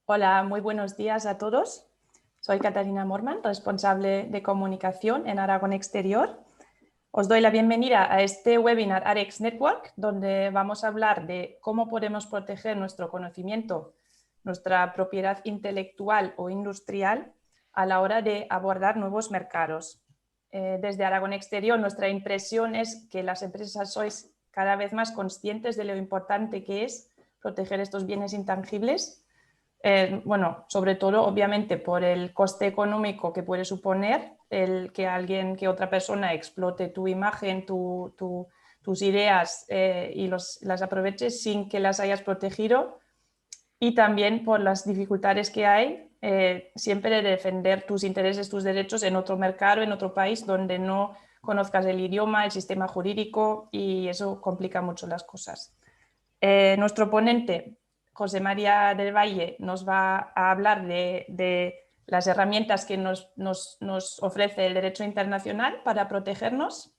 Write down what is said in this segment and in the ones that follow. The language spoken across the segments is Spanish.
Hola, muy buenos días a todos. Soy Catarina Morman, responsable de comunicación en Aragón Exterior. Os doy la bienvenida a este webinar AREX Network, donde vamos a hablar de cómo podemos proteger nuestro conocimiento, nuestra propiedad intelectual o industrial a la hora de abordar nuevos mercados. Desde Aragón Exterior, nuestra impresión es que las empresas sois cada vez más conscientes de lo importante que es proteger estos bienes intangibles. Bueno, sobre todo, obviamente, por el coste económico que puede suponer el que otra persona explote tu imagen, tus ideas y las aproveche sin que las hayas protegido, y también por las dificultades que hay siempre de defender tus intereses, tus derechos en otro mercado, en otro país donde no conozcas el idioma, el sistema jurídico, y eso complica mucho las cosas. Nuestro ponente, José María del Valle, nos va a hablar de las herramientas que nos ofrece el derecho internacional para protegernos,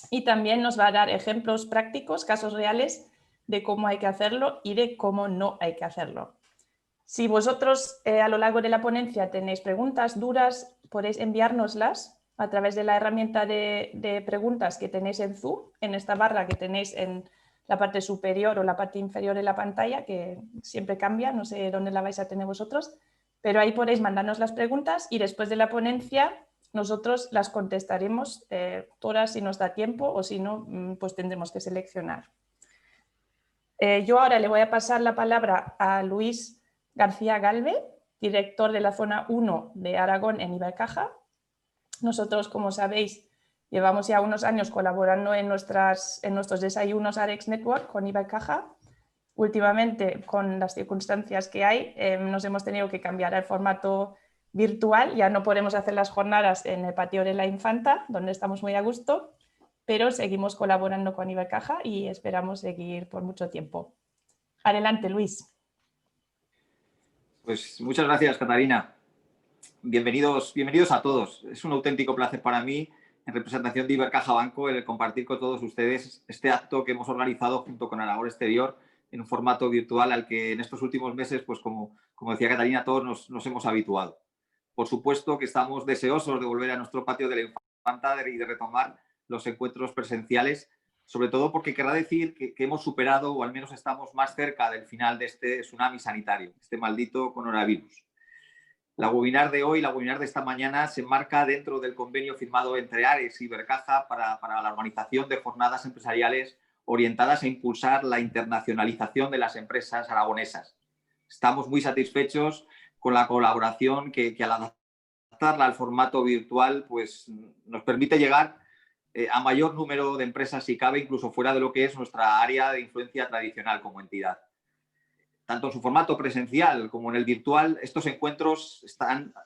y también nos va a dar ejemplos prácticos, casos reales de cómo hay que hacerlo y de cómo no hay que hacerlo. Si vosotros a lo largo de la ponencia tenéis preguntas, dudas, podéis enviárnoslas a través de la herramienta de preguntas que tenéis en Zoom, en esta barra que tenéis en la parte superior o la parte inferior de la pantalla, que siempre cambia, no sé dónde la vais a tener vosotros, pero ahí podéis mandarnos las preguntas y después de la ponencia nosotros las contestaremos todas si nos da tiempo, o si no, pues tendremos que seleccionar. Yo ahora le voy a pasar la palabra a Luis García Galve, director de la zona 1 de Aragón en Ibercaja. Nosotros, como sabéis, llevamos ya unos años colaborando en nuestros desayunos AREX Network con Ibercaja. Últimamente, con las circunstancias que hay, nos hemos tenido que cambiar al formato virtual. Ya no podemos hacer las jornadas en el patio de la Infanta, donde estamos muy a gusto, pero seguimos colaborando con Ibercaja y esperamos seguir por mucho tiempo. Adelante, Luis. Pues muchas gracias, Catarina. Bienvenidos a todos. Es un auténtico placer para mí, en representación de Ibercaja Banco, el compartir con todos ustedes este acto que hemos organizado junto con Aragón Exterior en un formato virtual al que en estos últimos meses, pues como decía Catarina, todos nos hemos habituado. Por supuesto que estamos deseosos de volver a nuestro patio de la Infanta y de retomar los encuentros presenciales, sobre todo porque querrá decir que hemos superado, o al menos estamos más cerca del final de este tsunami sanitario, este maldito coronavirus. La webinar de hoy, la webinar de esta mañana, se enmarca dentro del convenio firmado entre AREX y Ibercaja para la organización de jornadas empresariales orientadas a impulsar la internacionalización de las empresas aragonesas. Estamos muy satisfechos con la colaboración que al adaptarla al formato virtual, pues nos permite llegar a mayor número de empresas, si cabe, incluso fuera de lo que es nuestra área de influencia tradicional como entidad. Tanto en su formato presencial como en el virtual, estos encuentros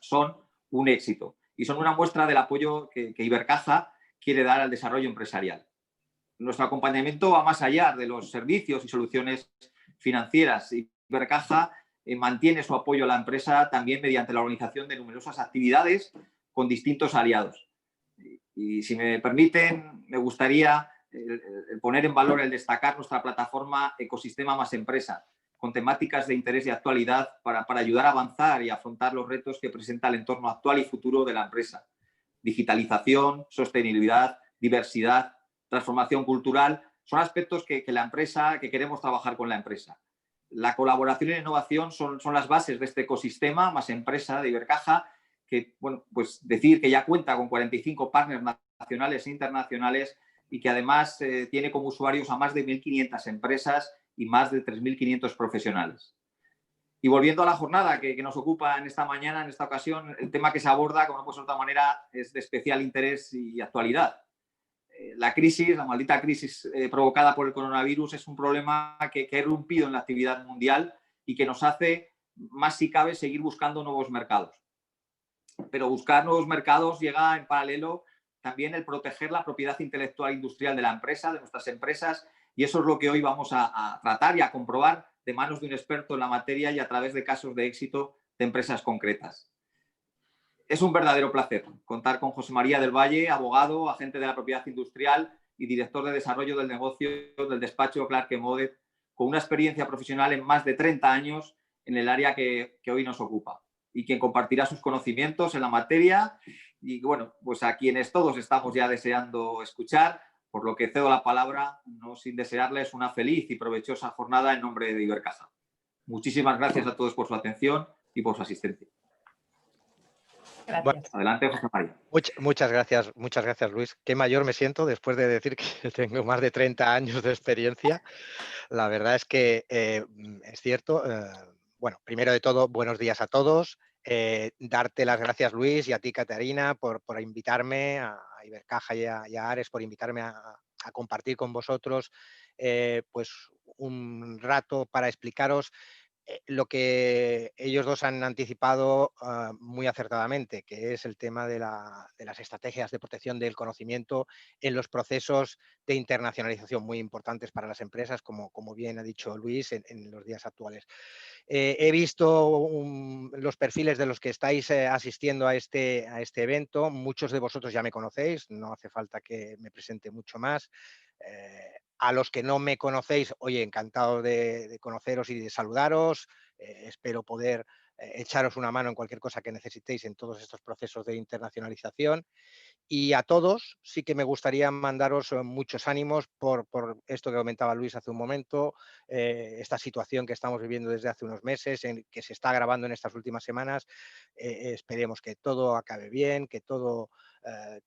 son un éxito y son una muestra del apoyo que Ibercaja quiere dar al desarrollo empresarial. Nuestro acompañamiento va más allá de los servicios y soluciones financieras. Ibercaja mantiene su apoyo a la empresa también mediante la organización de numerosas actividades con distintos aliados. Y si me permiten, me gustaría poner en valor el destacar nuestra plataforma Ecosistema Más Empresa, con temáticas de interés y actualidad para ayudar a avanzar y afrontar los retos que presenta el entorno actual y futuro de la empresa. Digitalización, sostenibilidad, diversidad, transformación cultural, son aspectos que queremos trabajar con la empresa. La colaboración y la innovación son las bases de este ecosistema Más Empresa de Ibercaja, que, bueno, pues decir que ya cuenta con 45 partners nacionales e internacionales y que además tiene como usuarios a más de 1.500 empresas y más de 3.500 profesionales. Y volviendo a la jornada que nos ocupa en esta mañana, en esta ocasión, el tema que se aborda, como no puede ser de otra manera, es de especial interés y actualidad. La maldita crisis provocada por el coronavirus es un problema que ha irrumpido en la actividad mundial y que nos hace, más si cabe, seguir buscando nuevos mercados. Pero buscar nuevos mercados llega en paralelo también el proteger la propiedad intelectual industrial de la empresa, de nuestras empresas, y eso es lo que hoy vamos a tratar y a comprobar de manos de un experto en la materia y a través de casos de éxito de empresas concretas. Es un verdadero placer contar con José María del Valle, abogado, agente de la propiedad industrial y director de desarrollo del negocio del despacho Clarke Modet, con una experiencia profesional en más de 30 años en el área que hoy nos ocupa y quien compartirá sus conocimientos en la materia. Y bueno, pues a quienes todos estamos ya deseando escuchar, por lo que cedo la palabra, no sin desearles una feliz y provechosa jornada en nombre de Ibercaja. Muchísimas gracias a todos por su atención y por su asistencia. Gracias. Adelante, José María. Muchas gracias, Luis. Qué mayor me siento después de decir que tengo más de 30 años de experiencia. La verdad es que es cierto. Bueno, primero de todo, buenos días a todos. Darte las gracias, Luis, y a ti, Catarina, por invitarme, a Ibercaja y a Ares, por invitarme a compartir con vosotros pues un rato para explicaros lo que ellos dos han anticipado muy acertadamente, que es el tema de las estrategias de protección del conocimiento en los procesos de internacionalización muy importantes para las empresas, como bien ha dicho Luis, en los días actuales. He visto los perfiles de los que estáis asistiendo a este evento. Muchos de vosotros ya me conocéis, no hace falta que me presente mucho más. A los que no me conocéis, oye, encantado de conoceros y de saludaros. Espero poder echaros una mano en cualquier cosa que necesitéis en todos estos procesos de internacionalización. Y a todos sí que me gustaría mandaros muchos ánimos por esto que comentaba Luis hace un momento, esta situación que estamos viviendo desde hace unos meses, que se está agravando en estas últimas semanas. Esperemos que todo acabe bien, que todo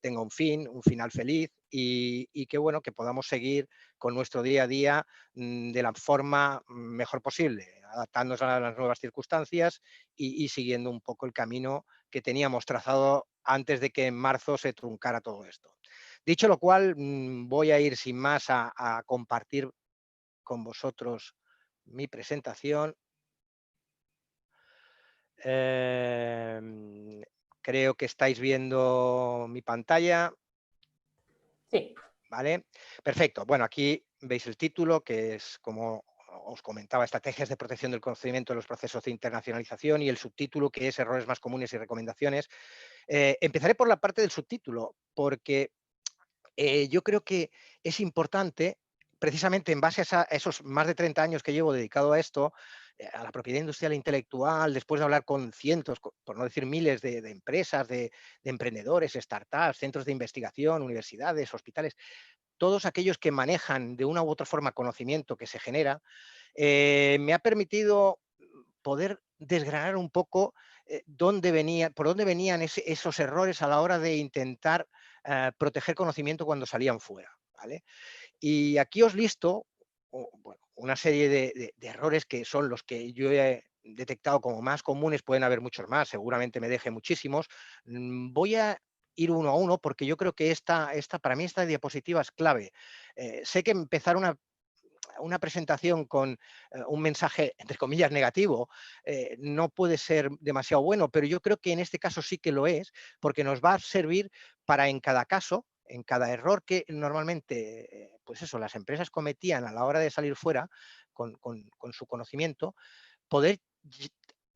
tenga un final feliz y que, bueno, que podamos seguir con nuestro día a día de la forma mejor posible, adaptándonos a las nuevas circunstancias y siguiendo un poco el camino que teníamos trazado antes de que en marzo se truncara todo esto. Dicho lo cual, voy a ir sin más a compartir con vosotros mi presentación. Creo que estáis viendo mi pantalla. Sí. ¿Vale? Perfecto. Bueno, aquí veis el título, que es, como os comentaba, estrategias de protección del conocimiento en los procesos de internacionalización, y el subtítulo, que es errores más comunes y recomendaciones. Empezaré por la parte del subtítulo, porque yo creo que es importante, precisamente en base a esos más de 30 años que llevo dedicado a esto, a la propiedad industrial e intelectual, después de hablar con cientos, por no decir miles de empresas, de emprendedores, startups, centros de investigación, universidades, hospitales, todos aquellos que manejan de una u otra forma conocimiento que se genera, me ha permitido poder desgranar un poco por dónde venían esos errores a la hora de intentar proteger conocimiento cuando salían fuera, ¿vale? Y aquí os listo bueno, una serie de errores que son los que yo he detectado como más comunes. Pueden haber muchos más, seguramente me deje muchísimos. Voy a ir uno a uno porque yo creo que para mí esta diapositiva es clave. Sé que empezar una presentación con un mensaje, entre comillas, negativo, no puede ser demasiado bueno, pero yo creo que en este caso sí que lo es, porque nos va a servir para, en cada caso, en cada error que normalmente pues eso, las empresas cometían a la hora de salir fuera con su conocimiento, poder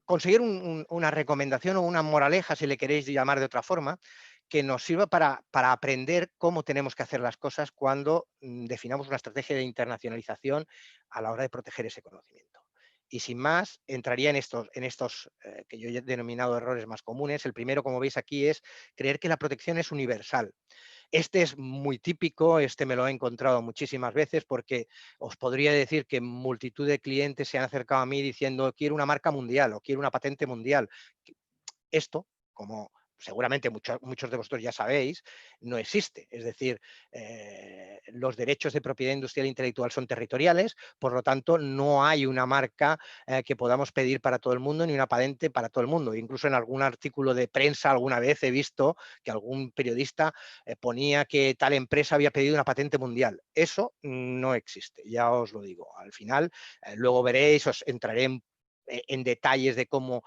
conseguir una recomendación o una moraleja, si le queréis llamar de otra forma, que nos sirva para aprender cómo tenemos que hacer las cosas cuando definamos una estrategia de internacionalización a la hora de proteger ese conocimiento. Y sin más, entraría en estos que yo he denominado errores más comunes. El primero, como veis aquí, es creer que la protección es universal. Este es muy típico, este me lo he encontrado muchísimas veces, porque os podría decir que multitud de clientes se han acercado a mí diciendo: quiero una marca mundial o quiero una patente mundial. Esto, como seguramente muchos de vosotros ya sabéis, no existe. Es decir, los derechos de propiedad industrial e intelectual son territoriales, por lo tanto, no hay una marca que podamos pedir para todo el mundo, ni una patente para todo el mundo. Incluso en algún artículo de prensa alguna vez he visto que algún periodista ponía que tal empresa había pedido una patente mundial. Eso no existe, ya os lo digo. Al final, luego veréis, os entraré en detalles de cómo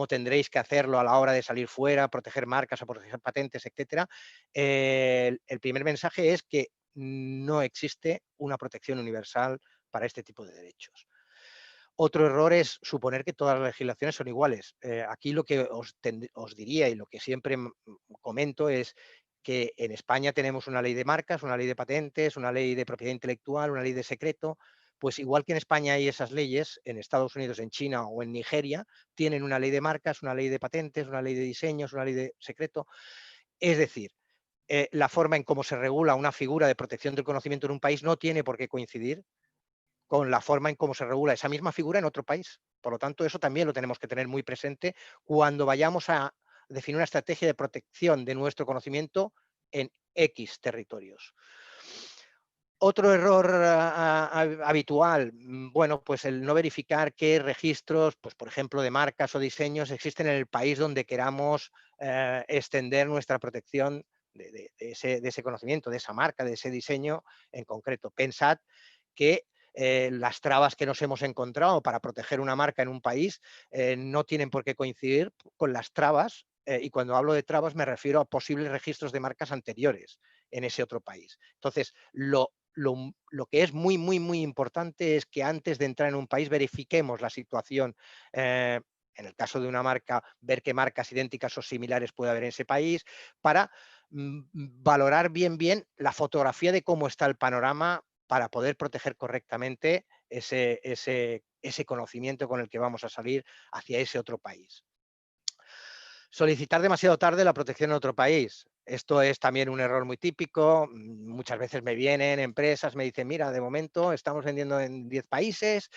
tendréis que hacerlo a la hora de salir fuera, proteger marcas o proteger patentes, etcétera. El primer mensaje es que no existe una protección universal para este tipo de derechos. Otro error es suponer que todas las legislaciones son iguales. Aquí lo que os diría, y lo que siempre comento, es que en España tenemos una ley de marcas, una ley de patentes, una ley de propiedad intelectual, una ley de secreto, Pues igual que en España hay esas leyes, en Estados Unidos, en China o en Nigeria, tienen una ley de marcas, una ley de patentes, una ley de diseños, una ley de secreto. Es decir, la forma en cómo se regula una figura de protección del conocimiento en un país no tiene por qué coincidir con la forma en cómo se regula esa misma figura en otro país. Por lo tanto, eso también lo tenemos que tener muy presente cuando vayamos a definir una estrategia de protección de nuestro conocimiento en X territorios. Otro error habitual, bueno, pues el no verificar qué registros, pues por ejemplo, de marcas o diseños existen en el país donde queramos extender nuestra protección de ese conocimiento, de esa marca, de ese diseño en concreto. Pensad que las trabas que nos hemos encontrado para proteger una marca en un país no tienen por qué coincidir con las trabas, y cuando hablo de trabas me refiero a posibles registros de marcas anteriores en ese otro país. Entonces, lo que es muy, muy, muy importante es que antes de entrar en un país verifiquemos la situación. En el caso de una marca, ver qué marcas idénticas o similares puede haber en ese país para valorar bien la fotografía de cómo está el panorama para poder proteger correctamente ese conocimiento con el que vamos a salir hacia ese otro país. Solicitar demasiado tarde la protección en otro país. Esto es también un error muy típico. Muchas veces me vienen empresas, me dicen, mira, de momento estamos vendiendo en 10 países,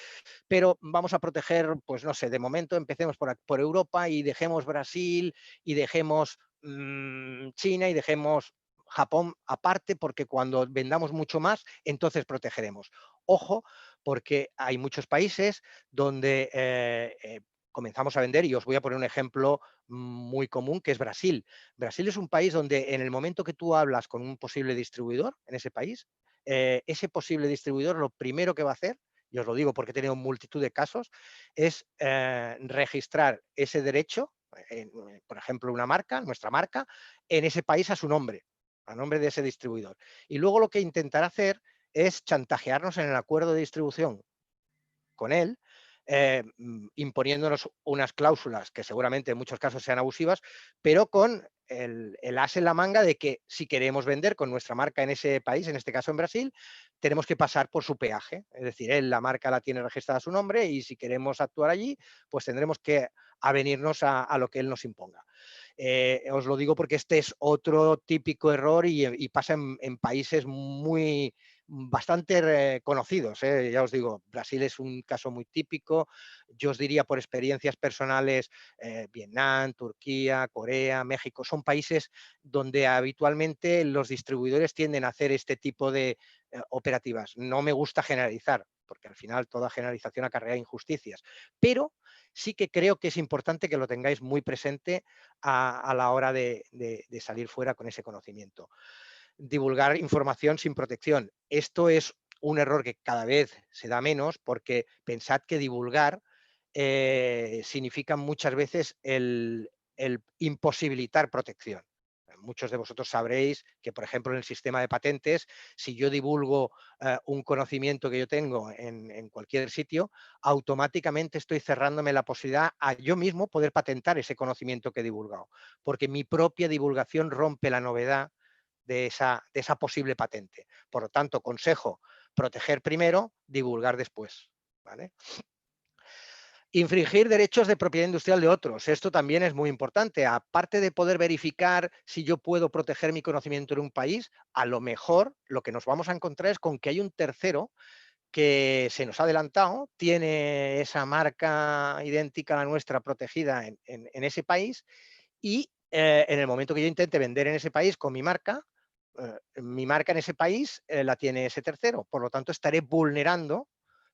pero vamos a proteger, pues no sé, de momento empecemos por Europa y dejemos Brasil y dejemos China y dejemos Japón aparte, porque cuando vendamos mucho más, entonces protegeremos. Ojo, porque hay muchos países donde comenzamos a vender, y os voy a poner un ejemplo muy común, que es Brasil. Brasil es un país donde en el momento que tú hablas con un posible distribuidor en ese país, ese posible distribuidor lo primero que va a hacer, y os lo digo porque he tenido multitud de casos, es registrar ese derecho, por ejemplo, una marca, nuestra marca, en ese país a su nombre, a nombre de ese distribuidor. Y luego lo que intentará hacer es chantajearnos en el acuerdo de distribución con él, imponiéndonos unas cláusulas que seguramente en muchos casos sean abusivas, pero con el as en la manga de que si queremos vender con nuestra marca en ese país, en este caso en Brasil, tenemos que pasar por su peaje. Es decir, él la marca la tiene registrada a su nombre y si queremos actuar allí, pues tendremos que avenirnos a lo que él nos imponga. Os lo digo porque este es otro típico error y pasa en países bastante conocidos. Ya os digo, Brasil es un caso muy típico. Yo os diría por experiencias personales, Vietnam, Turquía, Corea, México, son países donde habitualmente los distribuidores tienden a hacer este tipo de operativas. No me gusta generalizar, porque al final toda generalización acarrea injusticias, pero sí que creo que es importante que lo tengáis muy presente a la hora de salir fuera con ese conocimiento. Divulgar información sin protección. Esto es un error que cada vez se da menos, porque pensad que divulgar significa muchas veces el imposibilitar protección. Muchos de vosotros sabréis que, por ejemplo, en el sistema de patentes, si yo divulgo un conocimiento que yo tengo en cualquier sitio, automáticamente estoy cerrándome la posibilidad a yo mismo poder patentar ese conocimiento que he divulgado, porque mi propia divulgación rompe la novedad de esa posible patente. Por lo tanto, consejo, proteger primero, divulgar después. ¿Vale? Infringir derechos de propiedad industrial de otros. Esto también es muy importante. Aparte de poder verificar si yo puedo proteger mi conocimiento en un país, a lo mejor lo que nos vamos a encontrar es con que hay un tercero que se nos ha adelantado, tiene esa marca idéntica a la nuestra protegida en ese país y en el momento que yo intente vender en ese país con mi marca en ese país la tiene ese tercero. Por lo tanto, estaré vulnerando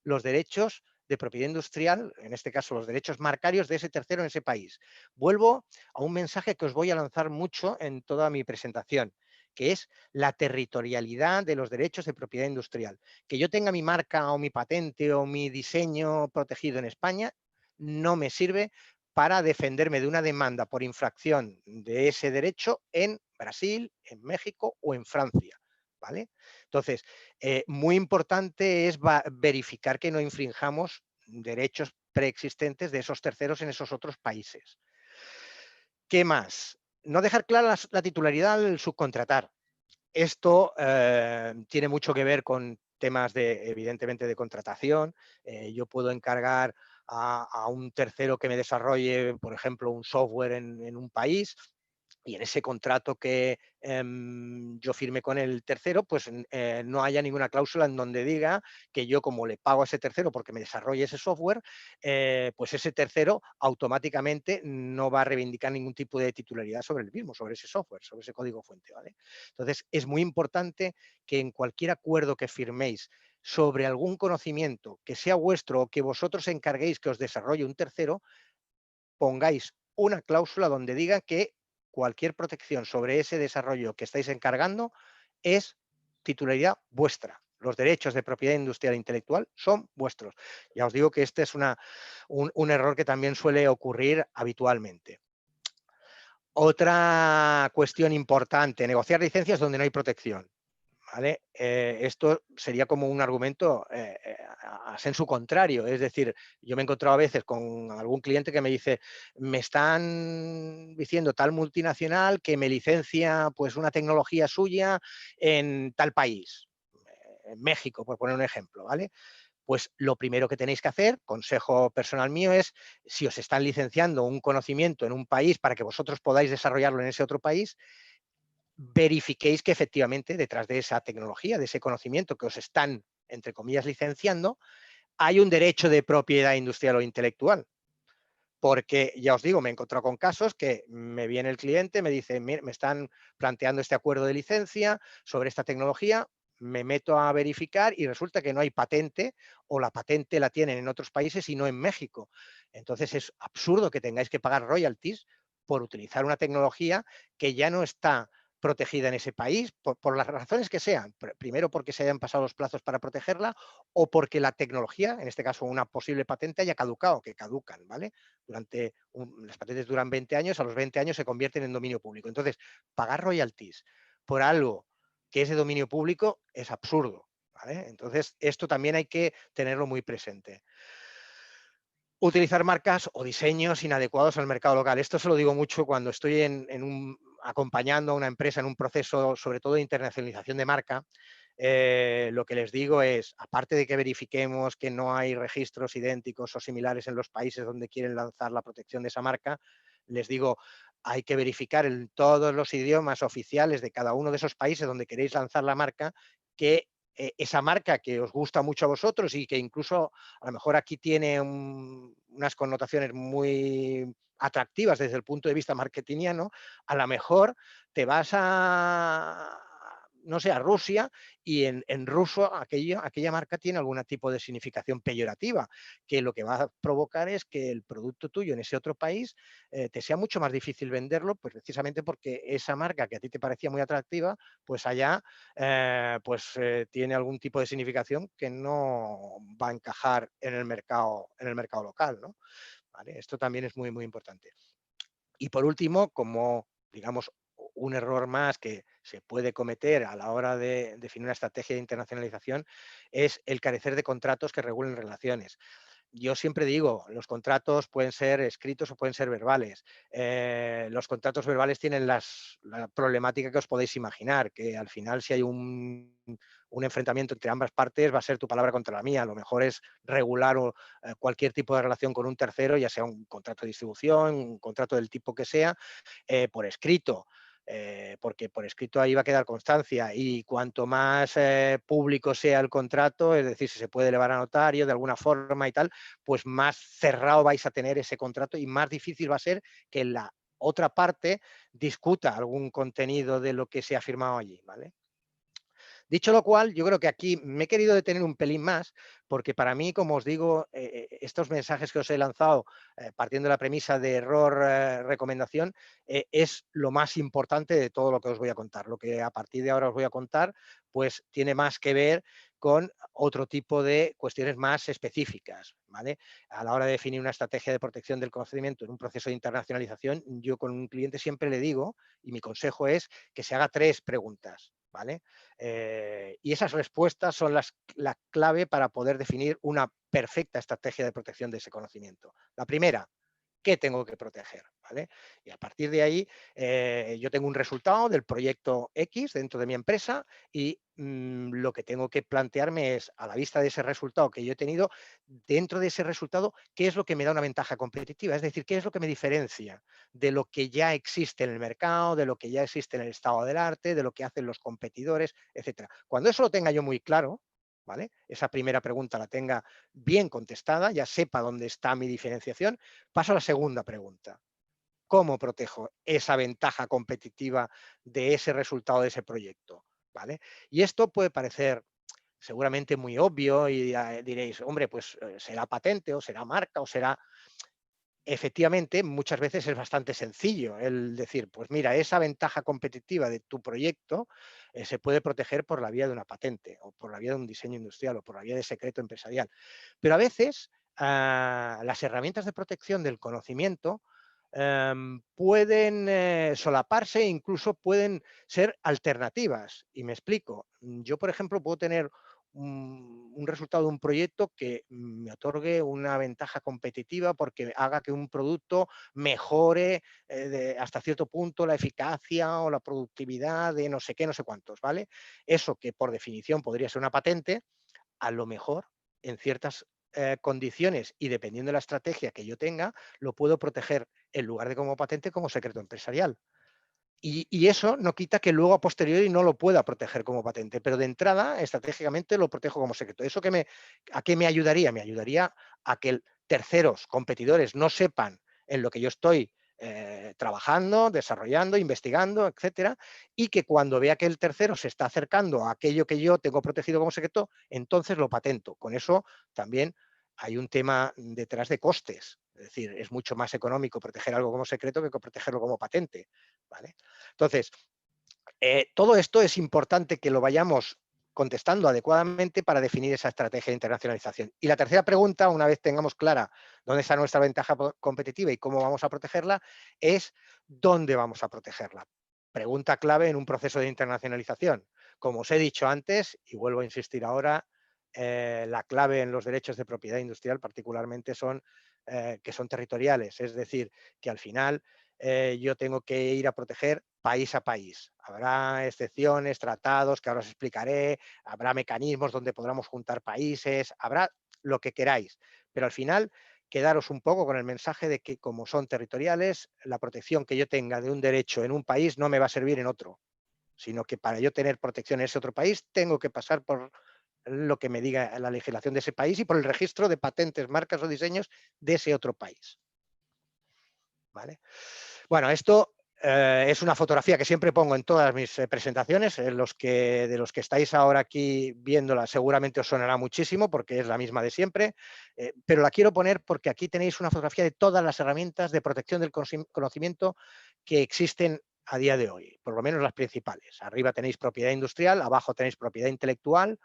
los derechos de propiedad industrial, en este caso los derechos marcarios de ese tercero en ese país. Vuelvo a un mensaje que os voy a lanzar mucho en toda mi presentación, que es la territorialidad de los derechos de propiedad industrial. Que yo tenga mi marca o mi patente o mi diseño protegido en España no me sirve para defenderme de una demanda por infracción de ese derecho en Brasil, en México o en Francia. ¿Vale? Entonces, muy importante es verificar que no infringamos derechos preexistentes de esos terceros en esos otros países. ¿Qué más? No dejar clara la titularidad del subcontratar. Esto tiene mucho que ver con temas evidentemente de contratación. Yo puedo encargar a un tercero que me desarrolle, por ejemplo, un software en un país, y en ese contrato que yo firme con el tercero, pues no haya ninguna cláusula en donde diga que yo, como le pago a ese tercero porque me desarrolle ese software, pues ese tercero automáticamente no va a reivindicar ningún tipo de titularidad sobre el mismo, sobre ese software, sobre ese código fuente, ¿vale? Entonces, es muy importante que en cualquier acuerdo que firméis sobre algún conocimiento que sea vuestro o que vosotros encarguéis que os desarrolle un tercero, pongáis una cláusula donde diga que cualquier protección sobre ese desarrollo que estáis encargando es titularidad vuestra. Los derechos de propiedad industrial e intelectual son vuestros. Ya os digo que este es un error que también suele ocurrir habitualmente. Otra cuestión importante, negociar licencias donde no hay protección. ¿Vale? Esto sería como un argumento a sensu contrario, es decir, yo me he encontrado a veces con algún cliente que me dice, me están diciendo tal multinacional que me licencia pues una tecnología suya en tal país, en México, por poner un ejemplo, ¿vale? Pues lo primero que tenéis que hacer, consejo personal mío, es si os están licenciando un conocimiento en un país para que vosotros podáis desarrollarlo en ese otro país, verifiquéis que efectivamente detrás de esa tecnología, de ese conocimiento que os están, entre comillas, licenciando, hay un derecho de propiedad industrial o intelectual. Porque ya os digo, me he encontrado con casos que me viene el cliente, me dice, me están planteando este acuerdo de licencia sobre esta tecnología, me meto a verificar y resulta que no hay patente o la patente la tienen en otros países y no en México. Entonces es absurdo que tengáis que pagar royalties por utilizar una tecnología que ya no está protegida en ese país, por las razones que sean. Primero porque se hayan pasado los plazos para protegerla o porque la tecnología, en este caso una posible patente, haya caducado, que caducan, ¿vale? Las patentes duran 20 años, a los 20 años se convierten en dominio público. Entonces, pagar royalties por algo que es de dominio público es absurdo, ¿vale? Entonces, esto también hay que tenerlo muy presente. Utilizar marcas o diseños inadecuados al mercado local. Esto se lo digo mucho cuando estoy acompañando a una empresa en un proceso, sobre todo de internacionalización de marca. Lo que les digo es, aparte de que verifiquemos que no hay registros idénticos o similares en los países donde quieren lanzar la protección de esa marca, les digo, hay que verificar en todos los idiomas oficiales de cada uno de esos países donde queréis lanzar la marca que esa marca que os gusta mucho a vosotros y que incluso a lo mejor aquí tiene unas connotaciones muy atractivas desde el punto de vista marketingiano, a lo mejor te vas no sé, a Rusia y en ruso aquella marca tiene algún tipo de significación peyorativa, que lo que va a provocar es que el producto tuyo en ese otro país te sea mucho más difícil venderlo, pues precisamente porque esa marca que a ti te parecía muy atractiva, pues allá tiene algún tipo de significación que no va a encajar en el mercado local, ¿no? ¿Vale? Esto también es muy, muy importante. Y por último, como digamos un error más que se puede cometer a la hora de definir una estrategia de internacionalización es el carecer de contratos que regulen relaciones. Yo siempre digo, los contratos pueden ser escritos o pueden ser verbales. Los contratos verbales tienen la problemática que os podéis imaginar, que al final si hay un enfrentamiento entre ambas partes va a ser tu palabra contra la mía. Lo mejor es regular cualquier tipo de relación con un tercero, ya sea un contrato de distribución, un contrato del tipo que sea, por escrito. Porque por escrito ahí va a quedar constancia y cuanto más público sea el contrato, es decir, si se puede elevar a notario de alguna forma y tal, pues más cerrado vais a tener ese contrato y más difícil va a ser que la otra parte discuta algún contenido de lo que se ha firmado allí, ¿vale? Dicho lo cual, yo creo que aquí me he querido detener un pelín más, porque para mí, como os digo, estos mensajes que os he lanzado, partiendo de la premisa de error-recomendación, es lo más importante de todo lo que os voy a contar. Lo que a partir de ahora os voy a contar, pues tiene más que ver con otro tipo de cuestiones más específicas, ¿vale? A la hora de definir una estrategia de protección del conocimiento en un proceso de internacionalización, yo con un cliente siempre le digo, y mi consejo es que se haga 3 preguntas, ¿vale? Y esas respuestas son la clave para poder definir una perfecta estrategia de protección de ese conocimiento. La primera, ¿qué tengo que proteger? ¿Vale? Y a partir de ahí yo tengo un resultado del proyecto X dentro de mi empresa y lo que tengo que plantearme es, a la vista de ese resultado que yo he tenido, dentro de ese resultado, ¿qué es lo que me da una ventaja competitiva? Es decir, ¿qué es lo que me diferencia de lo que ya existe en el mercado, de lo que ya existe en el estado del arte, de lo que hacen los competidores, etcétera? Cuando eso lo tenga yo muy claro, ¿vale? Esa primera pregunta la tenga bien contestada, ya sepa dónde está mi diferenciación, paso a la segunda pregunta. ¿Cómo protejo esa ventaja competitiva de ese resultado de ese proyecto? ¿Vale? Y esto puede parecer seguramente muy obvio y diréis, hombre, pues será patente o será marca o será... Efectivamente, muchas veces es bastante sencillo el decir, pues mira, esa ventaja competitiva de tu proyecto se puede proteger por la vía de una patente o por la vía de un diseño industrial o por la vía de secreto empresarial. Pero a veces las herramientas de protección del conocimiento pueden solaparse e incluso pueden ser alternativas. Y me explico. Yo, por ejemplo, puedo tener un resultado de un proyecto que me otorgue una ventaja competitiva porque haga que un producto mejore hasta cierto punto la eficacia o la productividad de no sé qué, no sé cuántos, ¿vale? Eso que por definición podría ser una patente, a lo mejor en ciertas condiciones y dependiendo de la estrategia que yo tenga, lo puedo proteger en lugar de como patente como secreto empresarial. Y eso no quita que luego a posteriori no lo pueda proteger como patente, pero de entrada, estratégicamente, lo protejo como secreto. ¿Eso a qué me ayudaría? Me ayudaría a que terceros, competidores, no sepan en lo que yo estoy trabajando, desarrollando, investigando, etcétera, y que cuando vea que el tercero se está acercando a aquello que yo tengo protegido como secreto, entonces lo patento. Con eso también hay un tema detrás de costes. Es decir, es mucho más económico proteger algo como secreto que protegerlo como patente. ¿Vale? Entonces, todo esto es importante que lo vayamos contestando adecuadamente para definir esa estrategia de internacionalización. Y la tercera pregunta, una vez tengamos clara dónde está nuestra ventaja competitiva y cómo vamos a protegerla, es ¿dónde vamos a protegerla? Pregunta clave en un proceso de internacionalización. Como os he dicho antes, y vuelvo a insistir ahora, la clave en los derechos de propiedad industrial particularmente son que son territoriales, es decir, que al final yo tengo que ir a proteger país a país. Habrá excepciones, tratados, que ahora os explicaré, habrá mecanismos donde podamos juntar países, habrá lo que queráis, pero al final quedaros un poco con el mensaje de que como son territoriales, la protección que yo tenga de un derecho en un país no me va a servir en otro, sino que para yo tener protección en ese otro país tengo que pasar por lo que me diga la legislación de ese país y por el registro de patentes, marcas o diseños de ese otro país. ¿Vale? Bueno, esto es una fotografía que siempre pongo en todas mis presentaciones. De los que estáis ahora aquí viéndola seguramente os sonará muchísimo porque es la misma de siempre, pero la quiero poner porque aquí tenéis una fotografía de todas las herramientas de protección del conocimiento que existen a día de hoy, por lo menos las principales. Arriba tenéis propiedad industrial, abajo tenéis propiedad intelectual.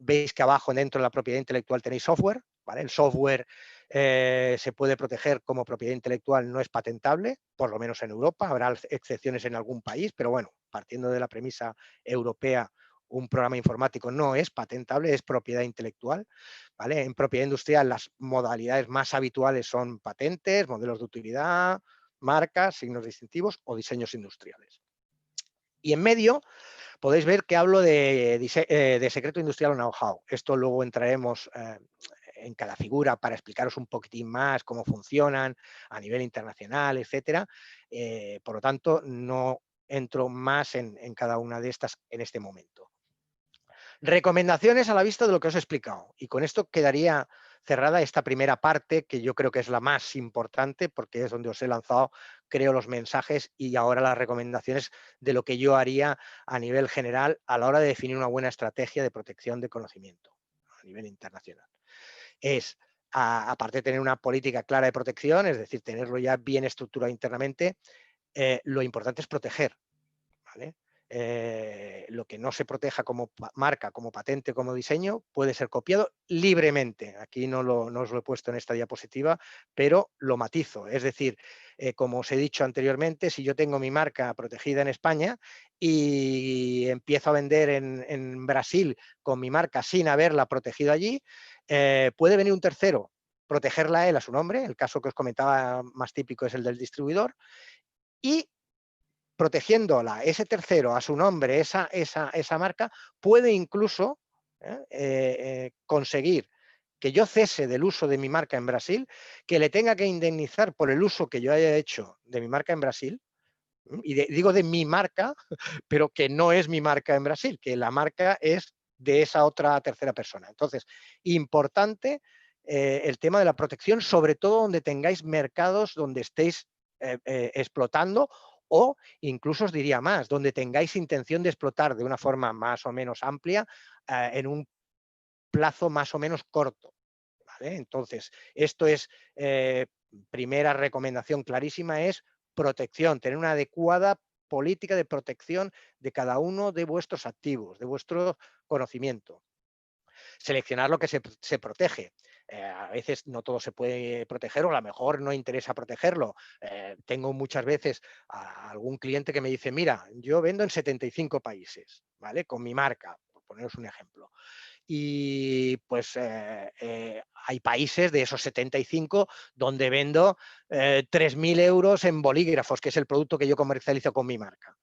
Veis que abajo dentro de la propiedad intelectual tenéis software, ¿vale? El software se puede proteger como propiedad intelectual, no es patentable, por lo menos en Europa, habrá excepciones en algún país, pero bueno, partiendo de la premisa europea, un programa informático no es patentable, es propiedad intelectual, ¿vale? En propiedad industrial las modalidades más habituales son patentes, modelos de utilidad, marcas, signos distintivos o diseños industriales. Y en medio podéis ver que hablo de secreto industrial o know-how. Esto luego entraremos en cada figura para explicaros un poquitín más cómo funcionan a nivel internacional, etcétera. Por lo tanto, no entro más en cada una de estas en este momento. Recomendaciones a la vista de lo que os he explicado. Y con esto quedaría cerrada esta primera parte, que yo creo que es la más importante, porque es donde os he lanzado, creo, los mensajes y ahora las recomendaciones de lo que yo haría a nivel general a la hora de definir una buena estrategia de protección de conocimiento a nivel internacional. Es, aparte de tener una política clara de protección, es decir, tenerlo ya bien estructurado internamente, lo importante es proteger, ¿vale? Lo que no se proteja como marca, como patente, como diseño, puede ser copiado libremente. Aquí no os lo he puesto en esta diapositiva, pero lo matizo. Es decir, como os he dicho anteriormente, si yo tengo mi marca protegida en España y empiezo a vender en Brasil con mi marca sin haberla protegido allí, puede venir un tercero protegerla a él, a su nombre, el caso que os comentaba más típico es el del distribuidor, y protegiéndola, ese tercero, a su nombre, esa marca, puede incluso conseguir que yo cese del uso de mi marca en Brasil, que le tenga que indemnizar por el uso que yo haya hecho de mi marca en Brasil, y digo de mi marca, pero que no es mi marca en Brasil, que la marca es de esa otra tercera persona. Entonces, importante el tema de la protección, sobre todo donde tengáis mercados donde estéis explotando, o incluso os diría más, donde tengáis intención de explotar de una forma más o menos amplia en un plazo más o menos corto. ¿Vale? Entonces, esto es, primera recomendación clarísima, es protección, tener una adecuada política de protección de cada uno de vuestros activos, de vuestro conocimiento. Seleccionar lo que se protege. A veces no todo se puede proteger o a lo mejor no interesa protegerlo. Tengo muchas veces a algún cliente que me dice, mira, yo vendo en 75 países, ¿vale? Con mi marca, por poneros un ejemplo. Y pues hay países de esos 75 donde vendo 3.000 euros en bolígrafos, que es el producto que yo comercializo con mi marca.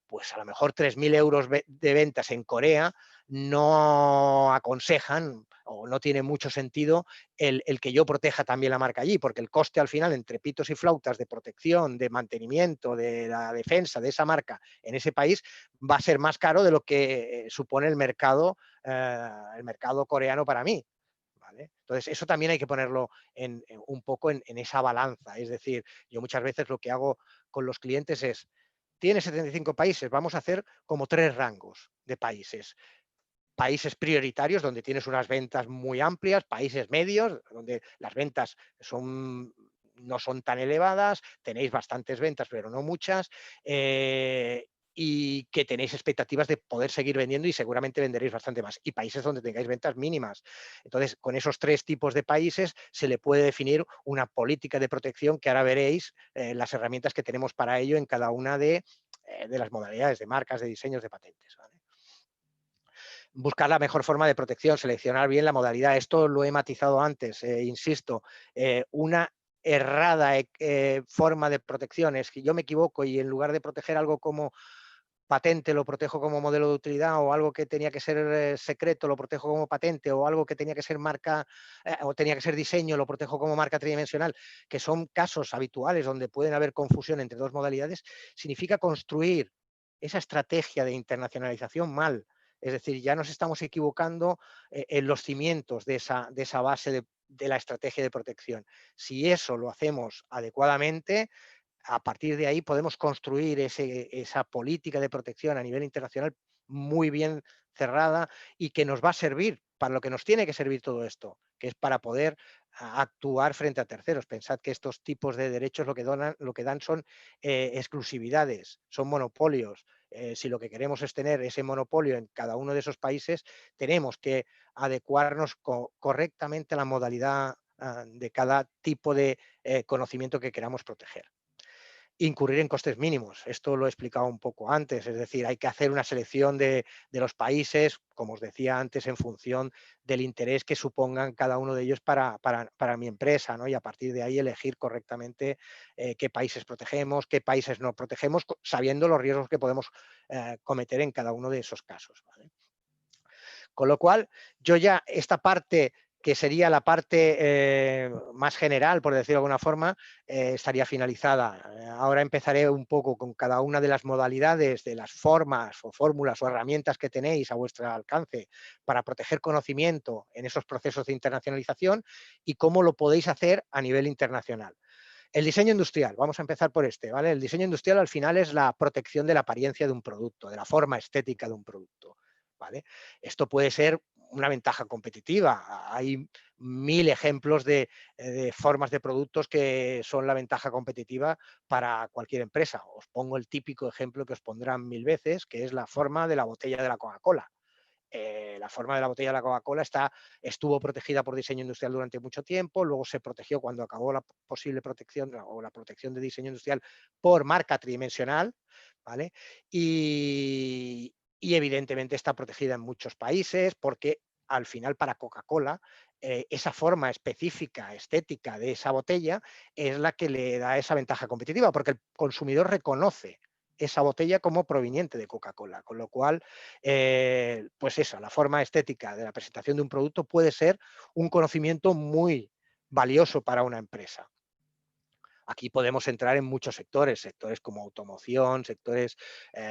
Pues a lo mejor 3.000 euros de ventas en Corea no aconsejan o no tiene mucho sentido el que yo proteja también la marca allí, porque el coste al final entre pitos y flautas de protección, de mantenimiento, de la defensa de esa marca en ese país va a ser más caro de lo que supone el mercado coreano para mí. ¿Vale? Entonces, eso también hay que ponerlo un poco en esa balanza. Es decir, yo muchas veces lo que hago con los clientes es, tiene 75 países, vamos a hacer como 3 rangos de países. Países prioritarios, donde tienes unas ventas muy amplias, países medios, donde las ventas no son tan elevadas, tenéis bastantes ventas, pero no muchas, y que tenéis expectativas de poder seguir vendiendo y seguramente venderéis bastante más. Y países donde tengáis ventas mínimas. Entonces, con esos 3 tipos de países se le puede definir una política de protección que ahora veréis las herramientas que tenemos para ello en cada una de las modalidades de marcas, de diseños, de patentes. ¿Vale? Buscar la mejor forma de protección, seleccionar bien la modalidad. Esto lo he matizado antes, insisto, una errada forma de protección es que yo me equivoco y en lugar de proteger algo como patente lo protejo como modelo de utilidad, o algo que tenía que ser secreto lo protejo como patente, o algo que tenía que ser marca o tenía que ser diseño lo protejo como marca tridimensional, que son casos habituales donde pueden haber confusión entre 2 modalidades, significa construir esa estrategia de internacionalización mal. Es decir, ya nos estamos equivocando en los cimientos de esa base de la estrategia de protección. Si eso lo hacemos adecuadamente, a partir de ahí podemos construir esa política de protección a nivel internacional muy bien cerrada y que nos va a servir para lo que nos tiene que servir todo esto, que es para poder actuar frente a terceros. Pensad que estos tipos de derechos lo que dan son exclusividades, son monopolios. Si lo que queremos es tener ese monopolio en cada uno de esos países, tenemos que adecuarnos correctamente a la modalidad de cada tipo de conocimiento que queramos proteger. Incurrir en costes mínimos. Esto lo he explicado un poco antes, es decir, hay que hacer una selección de los países, como os decía antes, en función del interés que supongan cada uno de ellos para mi empresa, ¿no? Y a partir de ahí elegir correctamente qué países protegemos, qué países no protegemos, sabiendo los riesgos que podemos cometer en cada uno de esos casos. ¿Vale? Con lo cual, yo ya esta parte que sería la parte más general, por decirlo de alguna forma, estaría finalizada. Ahora empezaré un poco con cada una de las modalidades, de las formas o fórmulas o herramientas que tenéis a vuestro alcance para proteger conocimiento en esos procesos de internacionalización y cómo lo podéis hacer a nivel internacional. El diseño industrial, vamos a empezar por este, ¿vale? El diseño industrial al final es la protección de la apariencia de un producto, de la forma estética de un producto, ¿vale? Esto puede ser una ventaja competitiva. Hay 1000 ejemplos de formas de productos que son la ventaja competitiva para cualquier empresa. Os pongo el típico ejemplo que os pondrán 1000 veces, que es la forma de la botella de la Coca-Cola. La forma de la botella de la Coca-Cola estuvo protegida por diseño industrial durante mucho tiempo, luego se protegió cuando acabó la posible protección o la protección de diseño industrial por marca tridimensional, ¿vale? Y evidentemente está protegida en muchos países porque al final para Coca-Cola esa forma específica, estética de esa botella es la que le da esa ventaja competitiva, porque el consumidor reconoce esa botella como proveniente de Coca-Cola, con lo cual, pues eso, la forma estética de la presentación de un producto puede ser un conocimiento muy valioso para una empresa. Aquí podemos entrar en muchos sectores, sectores como automoción, sectores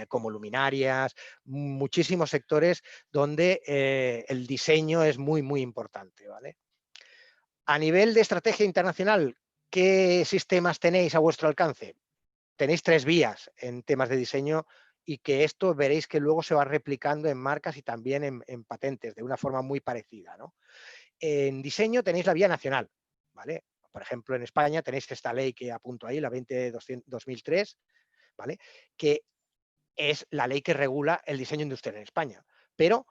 como luminarias, muchísimos sectores donde el diseño es muy, muy importante, ¿vale? A nivel de estrategia internacional, ¿qué sistemas tenéis a vuestro alcance? Tenéis 3 vías en temas de diseño y que esto veréis que luego se va replicando en marcas y también en patentes de una forma muy parecida, ¿no? En diseño tenéis la vía nacional, ¿vale? Por ejemplo, en España tenéis esta ley que apunto ahí, la 2003, ¿vale? Que es la ley que regula el diseño industrial en España. Pero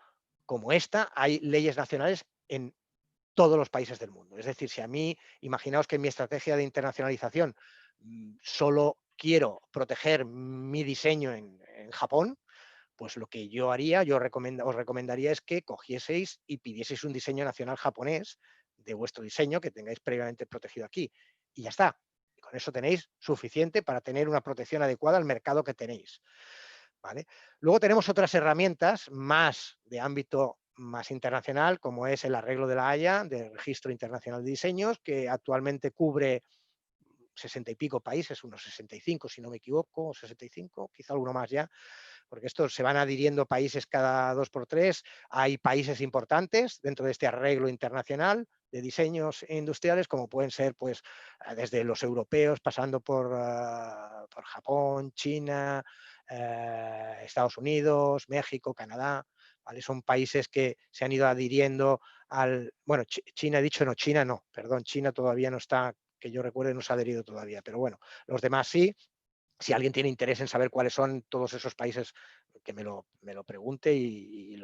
como esta, hay leyes nacionales en todos los países del mundo. Es decir, si a mí, imaginaos que en mi estrategia de internacionalización solo quiero proteger mi diseño en Japón, pues lo que yo haría, os recomendaría es que cogieseis y pidieseis un diseño nacional japonés de vuestro diseño que tengáis previamente protegido aquí. Y ya está. Y con eso tenéis suficiente para tener una protección adecuada al mercado que tenéis, ¿vale? Luego tenemos otras herramientas más de ámbito más internacional, como es el arreglo de la Haya, del Registro Internacional de Diseños, que actualmente cubre 60 y pico países, unos 65 si no me equivoco, 65, quizá alguno más ya, porque estos se van adhiriendo países cada 2 por 3. Hay países importantes dentro de este arreglo internacional de diseños industriales, como pueden ser pues, desde los europeos, pasando por Japón, China, Estados Unidos, México, Canadá. ¿Vale? Son países que se han ido adhiriendo al... Bueno, China he dicho, no, China no, perdón, China todavía no está, que yo recuerde, no se ha adherido todavía, pero bueno, los demás sí. Si alguien tiene interés en saber cuáles son todos esos países, que me lo pregunte y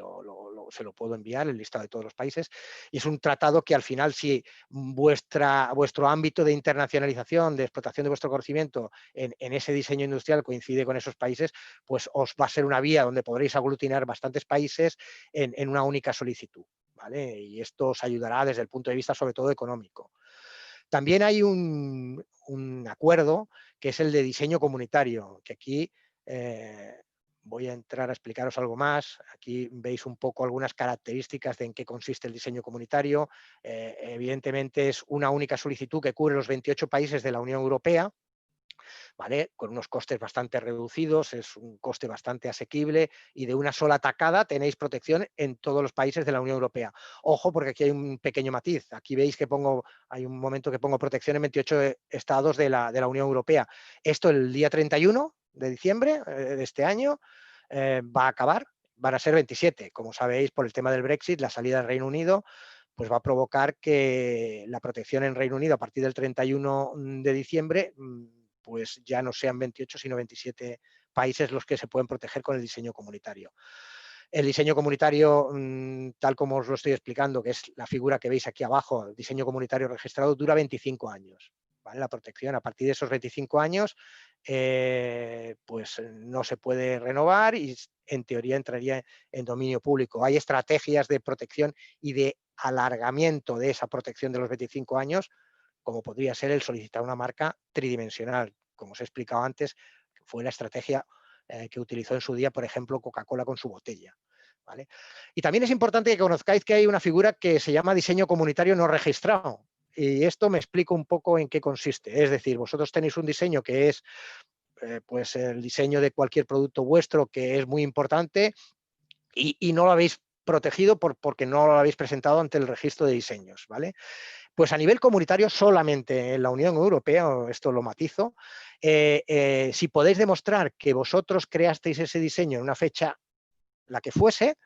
se lo puedo enviar, el listado de todos los países. Y es un tratado que al final, si vuestro ámbito de internacionalización, de explotación de vuestro conocimiento en ese diseño industrial coincide con esos países, pues os va a ser una vía donde podréis aglutinar bastantes países en una única solicitud, ¿vale? Y esto os ayudará desde el punto de vista sobre todo económico. También hay un acuerdo que es el de diseño comunitario, que aquí voy a entrar a explicaros algo más. Aquí veis un poco algunas características de en qué consiste el diseño comunitario. Evidentemente es una única solicitud que cubre los 28 países de la Unión Europea, ¿vale? Con unos costes bastante reducidos, es un coste bastante asequible y de una sola tacada tenéis protección en todos los países de la Unión Europea. Ojo, porque aquí hay un pequeño matiz. Aquí veis que hay un momento que pongo protección en 28 estados de la Unión Europea. Esto el día 31 de diciembre de este año va a acabar, van a ser 27. Como sabéis, por el tema del Brexit, la salida del Reino Unido, pues va a provocar que la protección en Reino Unido a partir del 31 de diciembre pues ya no sean 28, sino 27 países los que se pueden proteger con el diseño comunitario. El diseño comunitario, tal como os lo estoy explicando, que es la figura que veis aquí abajo, el diseño comunitario registrado, dura 25 años. ¿Vale? La protección a partir de esos 25 años pues no se puede renovar y en teoría entraría en dominio público. Hay estrategias de protección y de alargamiento de esa protección de los 25 años, como podría ser el solicitar una marca tridimensional, como os he explicado antes, que fue la estrategia que utilizó en su día, por ejemplo, Coca-Cola con su botella. ¿Vale? Y también es importante que conozcáis que hay una figura que se llama diseño comunitario no registrado. Y esto me explico un poco en qué consiste. Es decir, vosotros tenéis un diseño que es pues el diseño de cualquier producto vuestro, que es muy importante, y no lo habéis protegido porque no lo habéis presentado ante el registro de diseños, ¿vale? Pues a nivel comunitario, solamente en la Unión Europea, esto lo matizo, si podéis demostrar que vosotros creasteis ese diseño en una fecha, la que fuese,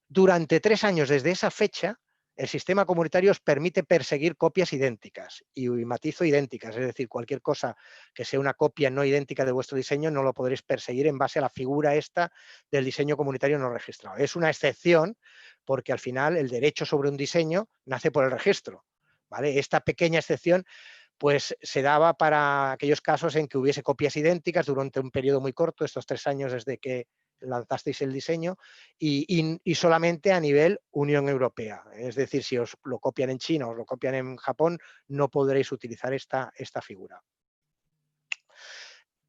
durante 3 años desde esa fecha, el sistema comunitario os permite perseguir copias idénticas, y matizo idénticas, es decir, cualquier cosa que sea una copia no idéntica de vuestro diseño no lo podréis perseguir en base a la figura esta del diseño comunitario no registrado. Es una excepción porque al final el derecho sobre un diseño nace por el registro, ¿vale? Esta pequeña excepción pues se daba para aquellos casos en que hubiese copias idénticas durante un periodo muy corto, estos 3 años desde que lanzasteis el diseño y solamente a nivel Unión Europea. Es decir, si os lo copian en China o os lo copian en Japón, no podréis utilizar esta figura.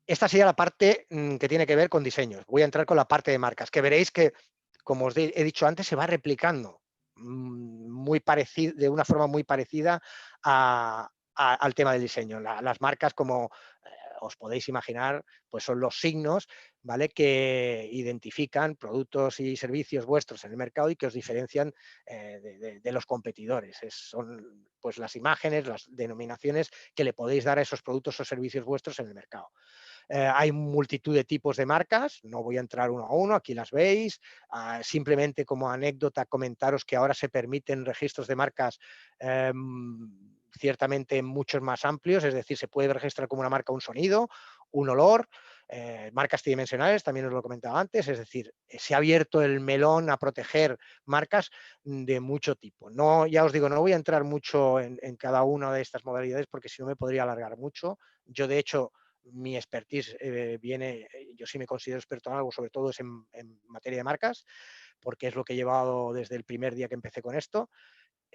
Esta sería la parte que tiene que ver con diseños. Voy a entrar con la parte de marcas, que veréis que, como os he dicho antes, se va replicando de una forma muy parecida al tema del diseño. Las marcas, como os podéis imaginar, pues son los signos, ¿vale?, que identifican productos y servicios vuestros en el mercado y que os diferencian de los competidores. Son pues las imágenes, las denominaciones que le podéis dar a esos productos o servicios vuestros en el mercado. Hay multitud de tipos de marcas, no voy a entrar uno a uno, aquí las veis. Simplemente como anécdota comentaros que ahora se permiten registros de marcas ciertamente muchos más amplios, es decir, se puede registrar como una marca un sonido, un olor, marcas tridimensionales, también os lo comentaba antes, es decir, se ha abierto el melón a proteger marcas de mucho tipo. No, ya os digo, no voy a entrar mucho en cada una de estas modalidades porque si no me podría alargar mucho. Yo, de hecho, mi expertise viene, yo sí me considero experto en algo, sobre todo es en materia de marcas, porque es lo que he llevado desde el primer día que empecé con esto.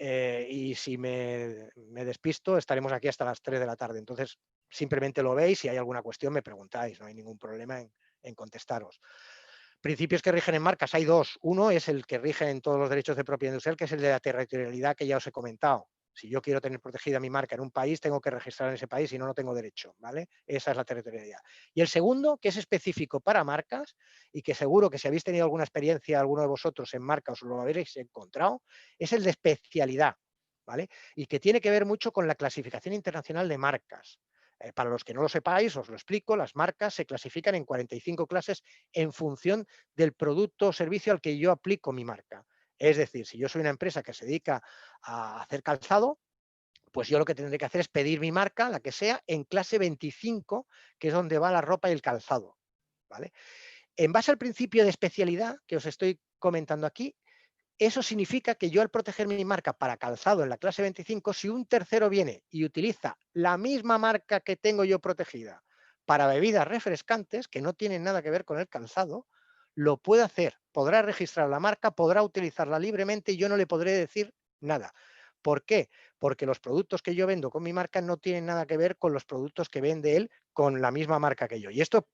Y si me despisto, estaremos aquí hasta las 3 de la tarde. Entonces, simplemente lo veis, si hay alguna cuestión me preguntáis, no hay ningún problema en contestaros. Principios que rigen en marcas, hay dos. Uno es el que rige en todos los derechos de propiedad industrial, que es el de la territorialidad que ya os he comentado. Si yo quiero tener protegida mi marca en un país, tengo que registrar en ese país, si no, no tengo derecho, ¿vale? Esa es la territorialidad. Y el segundo, que es específico para marcas y que seguro que si habéis tenido alguna experiencia, alguno de vosotros en marca os lo habréis encontrado, es el de especialidad, ¿vale? Y que tiene que ver mucho con la clasificación internacional de marcas. Para los que no lo sepáis, os lo explico, las marcas se clasifican en 45 clases en función del producto o servicio al que yo aplico mi marca. Es decir, si yo soy una empresa que se dedica a hacer calzado, pues yo lo que tendré que hacer es pedir mi marca, la que sea, en clase 25, que es donde va la ropa y el calzado, ¿vale? En base al principio de especialidad que os estoy comentando aquí, eso significa que yo, al proteger mi marca para calzado en la clase 25, si un tercero viene y utiliza la misma marca que tengo yo protegida para bebidas refrescantes, que no tienen nada que ver con el calzado, lo puede hacer, podrá registrar la marca, podrá utilizarla libremente y yo no le podré decir nada. ¿Por qué? Porque los productos que yo vendo con mi marca no tienen nada que ver con los productos que vende él con la misma marca que yo. Y esto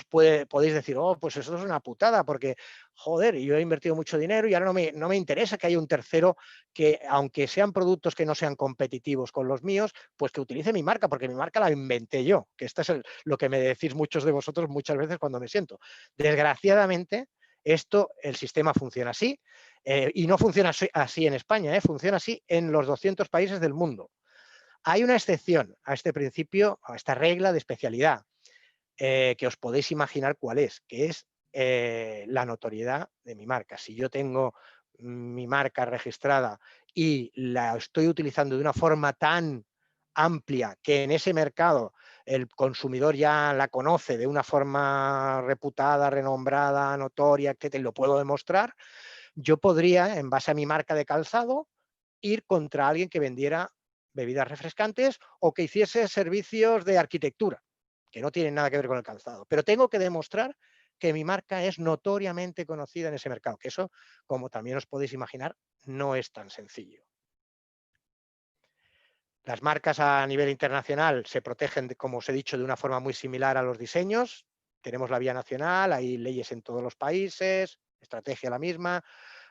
podéis decir, oh, pues eso es una putada, porque, joder, yo he invertido mucho dinero y ahora no me interesa que haya un tercero que, aunque sean productos que no sean competitivos con los míos, pues que utilice mi marca, porque mi marca la inventé yo, que esto es lo que me decís muchos de vosotros muchas veces cuando me siento. Desgraciadamente, el sistema funciona así, y no funciona así en España, funciona así en los 200 países del mundo. Hay una excepción a este principio, a esta regla de especialidad, que os podéis imaginar cuál es, que es la notoriedad de mi marca. Si yo tengo mi marca registrada y la estoy utilizando de una forma tan amplia que en ese mercado el consumidor ya la conoce de una forma reputada, renombrada, notoria, etcétera, y lo puedo demostrar, yo podría, en base a mi marca de calzado, ir contra alguien que vendiera bebidas refrescantes o que hiciese servicios de arquitectura, que no tienen nada que ver con el calzado. Pero tengo que demostrar que mi marca es notoriamente conocida en ese mercado, que eso, como también os podéis imaginar, no es tan sencillo. Las marcas a nivel internacional se protegen, como os he dicho, de una forma muy similar a los diseños. Tenemos la vía nacional, hay leyes en todos los países, estrategia la misma.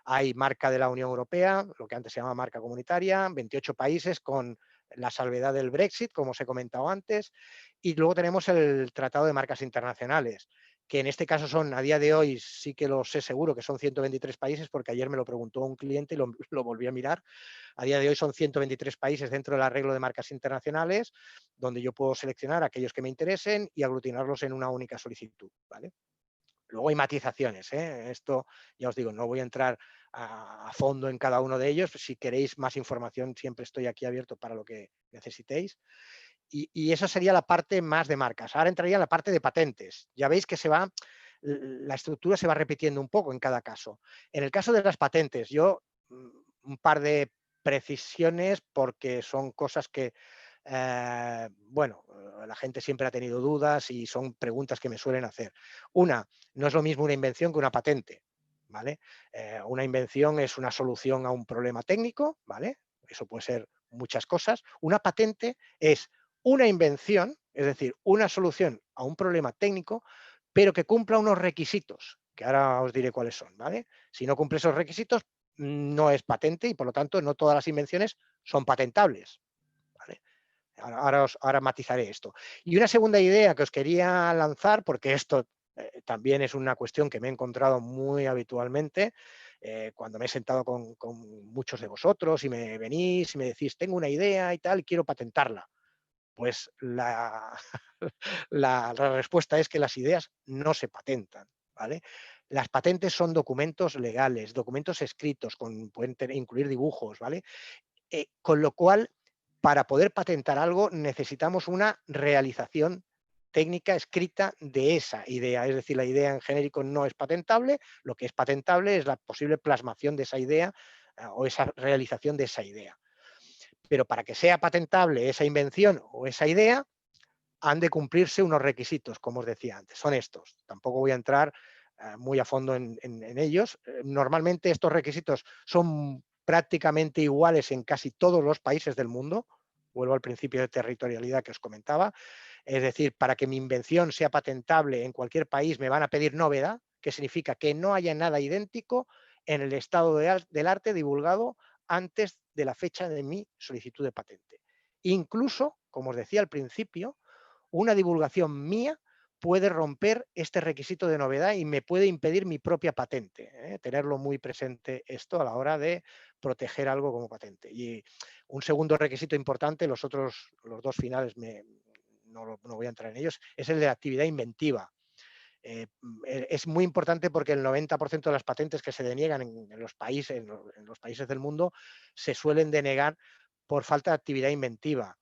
Hay marca de la Unión Europea, lo que antes se llamaba marca comunitaria, 28 países con la salvedad del Brexit, como os he comentado antes, y luego tenemos el Tratado de Marcas Internacionales, que en este caso son, a día de hoy, sí que lo sé seguro, que son 123 países, porque ayer me lo preguntó un cliente y lo volví a mirar. A día de hoy son 123 países dentro del arreglo de marcas internacionales, donde yo puedo seleccionar aquellos que me interesen y aglutinarlos en una única solicitud, ¿vale? Luego hay matizaciones, esto ya os digo, no voy a entrar a fondo en cada uno de ellos. Si queréis más información, siempre estoy aquí abierto para lo que necesitéis. Y esa sería la parte más de marcas. Ahora entraría en la parte de patentes. Ya veis que la estructura se va repitiendo un poco en cada caso. En el caso de las patentes, yo un par de precisiones, porque son cosas que bueno, la gente siempre ha tenido dudas y son preguntas que me suelen hacer. Una, no es lo mismo una invención que una patente, ¿vale? Una invención es una solución a un problema técnico, ¿vale? Eso puede ser muchas cosas. Una patente es una invención, es decir, una solución a un problema técnico, pero que cumpla unos requisitos, que ahora os diré cuáles son, ¿vale? Si no cumple esos requisitos, no es patente y por lo tanto no todas las invenciones son patentables, ¿vale? Ahora matizaré esto. Y una segunda idea que os quería lanzar, porque esto también es una cuestión que me he encontrado muy habitualmente, cuando me he sentado con muchos de vosotros y me venís y me decís, tengo una idea y tal, y quiero patentarla. Pues la respuesta es que las ideas no se patentan, ¿vale? Las patentes son documentos legales, documentos escritos, pueden incluir dibujos, ¿vale? Con lo cual, para poder patentar algo necesitamos una realización técnica escrita de esa idea. Es decir, la idea en genérico no es patentable, lo que es patentable es la posible plasmación de esa idea o esa realización de esa idea. Pero para que sea patentable esa invención o esa idea, han de cumplirse unos requisitos, como os decía antes. Son estos. Tampoco voy a entrar muy a fondo en ellos. Normalmente estos requisitos son prácticamente iguales en casi todos los países del mundo. Vuelvo al principio de territorialidad que os comentaba. Es decir, para que mi invención sea patentable en cualquier país me van a pedir novedad, que significa que no haya nada idéntico en el estado del arte divulgado antes de la fecha de mi solicitud de patente. Incluso, como os decía al principio, una divulgación mía puede romper este requisito de novedad y me puede impedir mi propia patente. Tenerlo muy presente esto a la hora de proteger algo como patente. Y un segundo requisito importante, los dos finales no voy a entrar en ellos, es el de la actividad inventiva. Es muy importante porque el 90% de las patentes que se deniegan en los países del mundo se suelen denegar por falta de actividad inventiva.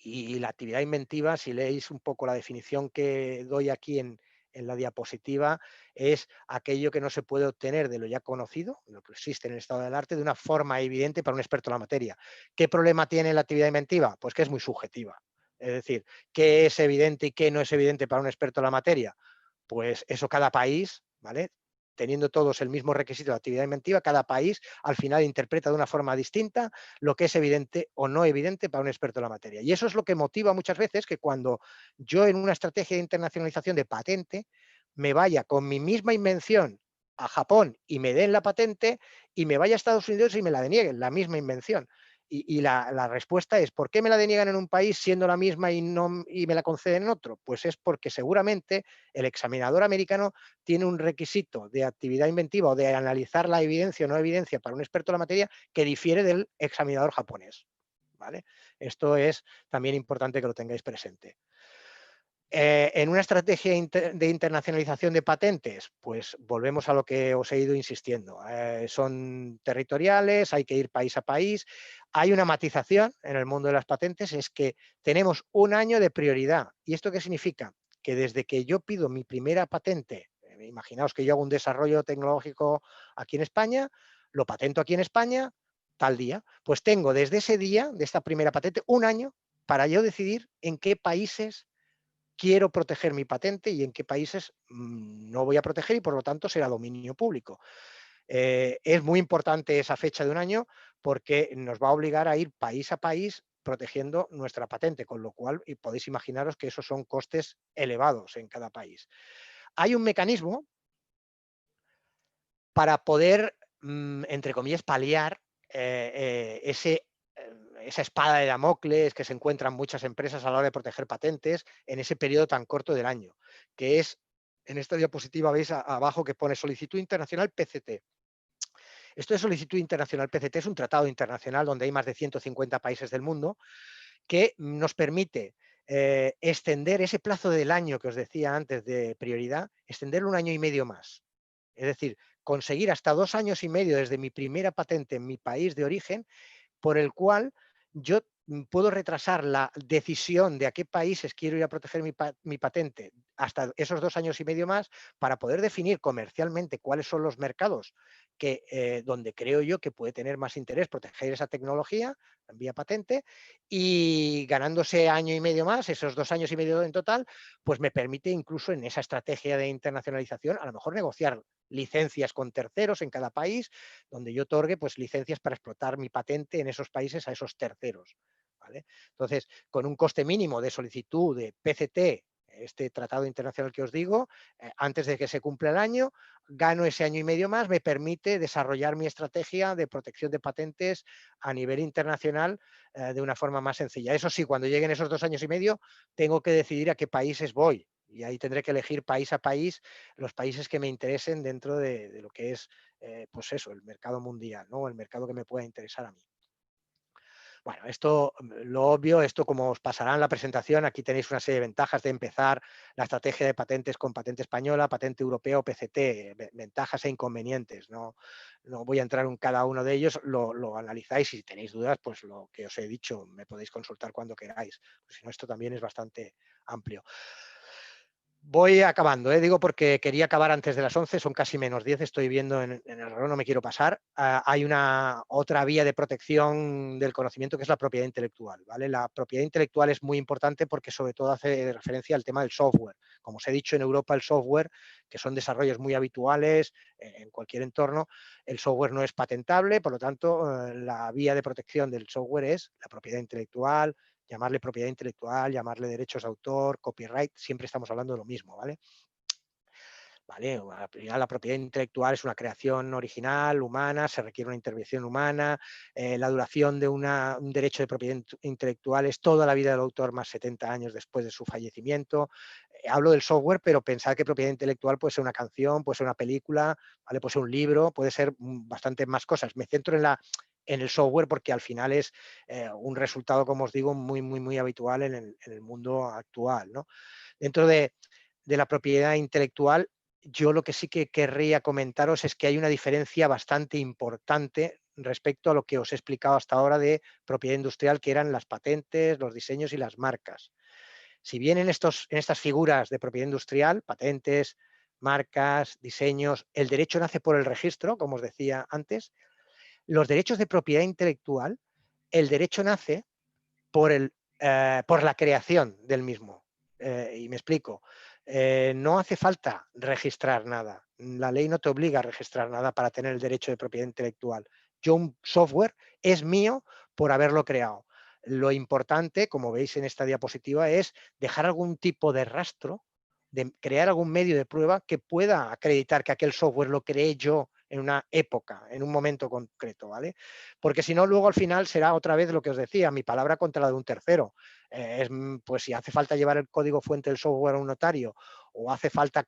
Y la actividad inventiva, si leéis un poco la definición que doy aquí en la diapositiva, es aquello que no se puede obtener de lo ya conocido, lo que existe en el estado del arte, de una forma evidente para un experto en la materia. ¿Qué problema tiene la actividad inventiva? Pues que es muy subjetiva. Es decir, ¿qué es evidente y qué no es evidente para un experto en la materia? Pues eso cada país, ¿vale? Teniendo todos el mismo requisito de actividad inventiva, cada país al final interpreta de una forma distinta lo que es evidente o no evidente para un experto en la materia. Y eso es lo que motiva muchas veces que cuando yo en una estrategia de internacionalización de patente me vaya con mi misma invención a Japón y me den la patente y me vaya a Estados Unidos y me la denieguen, la misma invención. Y la respuesta es, ¿por qué me la deniegan en un país siendo la misma y me la conceden en otro? Pues es porque seguramente el examinador americano tiene un requisito de actividad inventiva o de analizar la evidencia o no evidencia para un experto en la materia que difiere del examinador japonés, ¿vale? Esto es también importante que lo tengáis presente. En una estrategia de internacionalización de patentes, pues volvemos a lo que os he ido insistiendo. Son territoriales, hay que ir país a país. Hay una matización en el mundo de las patentes, es que tenemos un año de prioridad. ¿Y esto qué significa? Que desde que yo pido mi primera patente, imaginaos que yo hago un desarrollo tecnológico aquí en España, lo patento aquí en España, tal día, pues tengo desde ese día, de esta primera patente, un año para yo decidir en qué países quiero proteger mi patente y en qué países no voy a proteger y por lo tanto será dominio público. Es muy importante esa fecha de un año porque nos va a obligar a ir país a país protegiendo nuestra patente, con lo cual podéis imaginaros que esos son costes elevados en cada país. Hay un mecanismo para poder, entre comillas, paliar esa espada de Damocles que se encuentran muchas empresas a la hora de proteger patentes en ese periodo tan corto del año, que es, en esta diapositiva veis abajo que pone solicitud internacional PCT. Esto de solicitud internacional PCT es un tratado internacional donde hay más de 150 países del mundo que nos permite extender ese plazo del año que os decía antes de prioridad, extenderlo un año y medio más. Es decir, conseguir hasta 2 años y medio desde mi primera patente en mi país de origen, por el cual yo puedo retrasar la decisión de a qué países quiero ir a proteger mi patente hasta esos 2 años y medio más para poder definir comercialmente cuáles son los mercados donde creo yo que puede tener más interés proteger esa tecnología vía patente, y ganándose año y medio más, esos 2 años y medio en total, pues me permite incluso en esa estrategia de internacionalización a lo mejor negociar licencias con terceros en cada país, donde yo otorgue pues licencias para explotar mi patente en esos países a esos terceros, ¿vale? Entonces, con un coste mínimo de solicitud de PCT, este tratado internacional que os digo, antes de que se cumpla el año, gano ese año y medio más, me permite desarrollar mi estrategia de protección de patentes a nivel internacional de una forma más sencilla. Eso sí, cuando lleguen esos 2 años y medio, tengo que decidir a qué países voy. Y ahí tendré que elegir país a país los países que me interesen dentro de lo que es, pues eso, el mercado mundial, ¿no? El mercado que me pueda interesar a mí. Bueno, esto, lo obvio, esto como os pasará en la presentación, aquí tenéis una serie de ventajas de empezar la estrategia de patentes con patente española, patente europea o PCT, ventajas e inconvenientes. No voy a entrar en cada uno de ellos, lo analizáis y si tenéis dudas, pues lo que os he dicho, me podéis consultar cuando queráis. Pues si no, esto también es bastante amplio. Voy acabando, digo porque quería acabar antes de las 11, son casi -10, estoy viendo en el reloj, no me quiero pasar. Hay otra vía de protección del conocimiento que es la propiedad intelectual, ¿vale? La propiedad intelectual es muy importante porque sobre todo hace referencia al tema del software. Como os he dicho, en Europa el software, que son desarrollos muy habituales en cualquier entorno, el software no es patentable, por lo tanto, la vía de protección del software es la propiedad intelectual. Llamarle propiedad intelectual, llamarle derechos de autor, copyright, siempre estamos hablando de lo mismo, ¿vale? ¿Vale? La propiedad intelectual es una creación original, humana, se requiere una intervención humana, la duración de un derecho de propiedad intelectual es toda la vida del autor más 70 años después de su fallecimiento. Hablo del software, pero pensad que propiedad intelectual puede ser una canción, puede ser una película, ¿vale? Puede ser un libro, puede ser bastante más cosas. Me centro en el software porque al final es un resultado, como os digo, muy habitual en el mundo actual, ¿no? Dentro de la propiedad intelectual, yo lo que sí que querría comentaros es que hay una diferencia bastante importante respecto a lo que os he explicado hasta ahora de propiedad industrial, que eran las patentes, los diseños y las marcas. Si bien en estas figuras de propiedad industrial, patentes, marcas, diseños, el derecho nace por el registro, como os decía antes, los derechos de propiedad intelectual, el derecho nace por la creación del mismo. Y me explico. No hace falta registrar nada. La ley no te obliga a registrar nada para tener el derecho de propiedad intelectual. Yo un software es mío por haberlo creado. Lo importante, como veis en esta diapositiva, es dejar algún tipo de rastro, de crear algún medio de prueba que pueda acreditar que aquel software lo creé yo en una época, en un momento concreto, ¿vale? Porque si no, luego al final será otra vez lo que os decía, mi palabra contra la de un tercero. Pues si hace falta llevar el código fuente del software a un notario o hace falta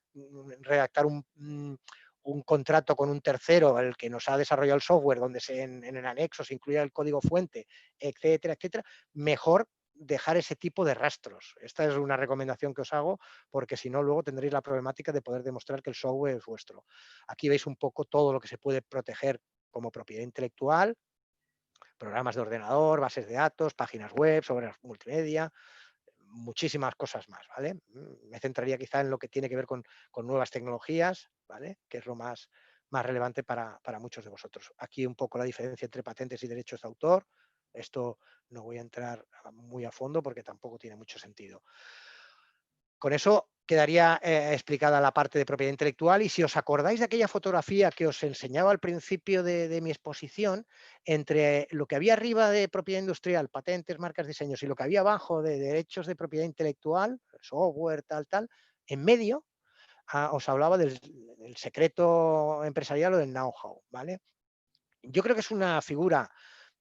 redactar un contrato con un tercero, el que nos ha desarrollado el software, donde en el anexo se incluya el código fuente, etcétera, etcétera, mejor dejar ese tipo de rastros. Esta es una recomendación que os hago, porque si no, luego tendréis la problemática de poder demostrar que el software es vuestro. Aquí veis un poco todo lo que se puede proteger como propiedad intelectual, programas de ordenador, bases de datos, páginas web, software multimedia, muchísimas cosas más, ¿vale? Me centraría quizá en lo que tiene que ver con nuevas tecnologías, ¿vale? Que es lo más relevante para muchos de vosotros. Aquí un poco la diferencia entre patentes y derechos de autor. Esto no voy a entrar muy a fondo porque tampoco tiene mucho sentido. Con eso quedaría explicada la parte de propiedad intelectual, y si os acordáis de aquella fotografía que os enseñaba al principio de mi exposición, entre lo que había arriba de propiedad industrial, patentes, marcas, diseños, y lo que había abajo de derechos de propiedad intelectual, software, tal, en medio os hablaba del secreto empresarial o del know-how, ¿vale? Yo creo que es una figura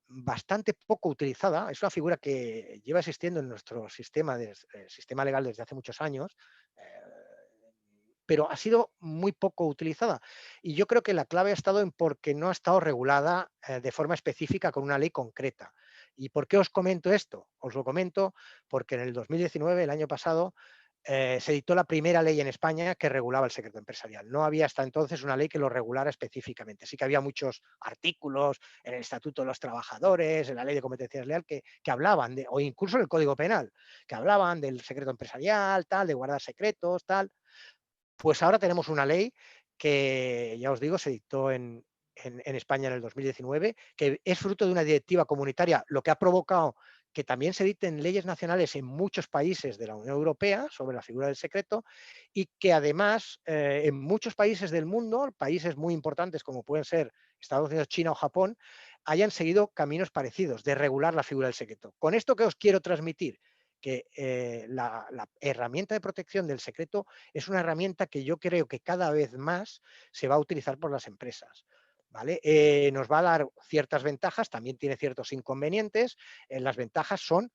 bastante poco utilizada, es una figura que lleva existiendo en nuestro sistema legal desde hace muchos años, pero ha sido muy poco utilizada. Y yo creo que la clave ha estado en porque no ha estado regulada de forma específica con una ley concreta. ¿Y por qué os comento esto? Os lo comento porque en el 2019, el año pasado, se dictó la primera ley en España que regulaba el secreto empresarial. No había hasta entonces una ley que lo regulara específicamente. Sí que había muchos artículos en el Estatuto de los Trabajadores, en la Ley de Competencia Desleal, que hablaban de, o incluso en el Código Penal, que hablaban del secreto empresarial, tal, de guardar secretos, tal. Pues ahora tenemos una ley que, ya os digo, se dictó en España en el 2019, que es fruto de una directiva comunitaria, lo que ha provocado que también se dicten leyes nacionales en muchos países de la Unión Europea sobre la figura del secreto y que además en muchos países del mundo, países muy importantes como pueden ser Estados Unidos, China o Japón, hayan seguido caminos parecidos de regular la figura del secreto. Con esto que os quiero transmitir, que la herramienta de protección del secreto es una herramienta que yo creo que cada vez más se va a utilizar por las empresas. ¿Vale? Nos va a dar ciertas ventajas, también tiene ciertos inconvenientes. Las ventajas son,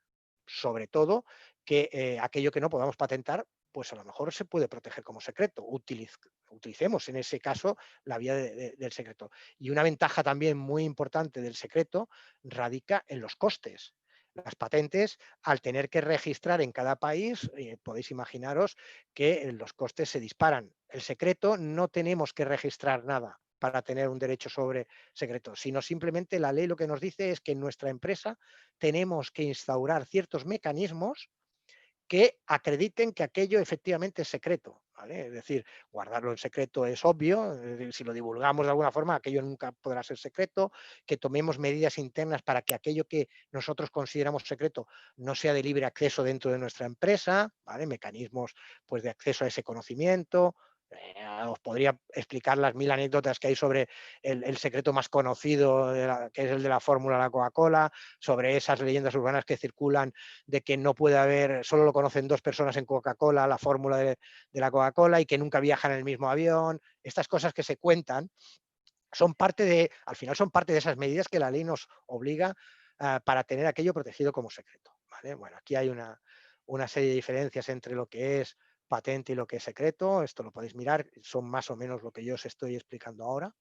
sobre todo, que aquello que no podamos patentar, pues a lo mejor se puede proteger como secreto. Utilicemos en ese caso la vía del secreto. Y una ventaja también muy importante del secreto radica en los costes. Las patentes, al tener que registrar en cada país, podéis imaginaros que los costes se disparan. El secreto no tenemos que registrar nada para tener un derecho sobre secreto, sino simplemente la ley lo que nos dice es que en nuestra empresa tenemos que instaurar ciertos mecanismos que acrediten que aquello efectivamente es secreto. ¿Vale? Es decir, guardarlo en secreto es obvio, es decir, si lo divulgamos de alguna forma, aquello nunca podrá ser secreto, que tomemos medidas internas para que aquello que nosotros consideramos secreto no sea de libre acceso dentro de nuestra empresa, ¿vale? Mecanismos pues, de acceso a ese conocimiento. Os podría explicar las 1000 anécdotas que hay sobre el secreto más conocido, que es el de la fórmula de la Coca-Cola, sobre esas leyendas urbanas que circulan de que no puede haber, solo lo conocen 2 personas en Coca-Cola, la fórmula de la Coca-Cola, y que nunca viajan en el mismo avión. Estas cosas que se cuentan son parte de, al final son parte de esas medidas que la ley nos obliga para tener aquello protegido como secreto. ¿Vale? Bueno, aquí hay una serie de diferencias entre lo que es patente y lo que es secreto. Esto lo podéis mirar, son más o menos lo que yo os estoy explicando ahora.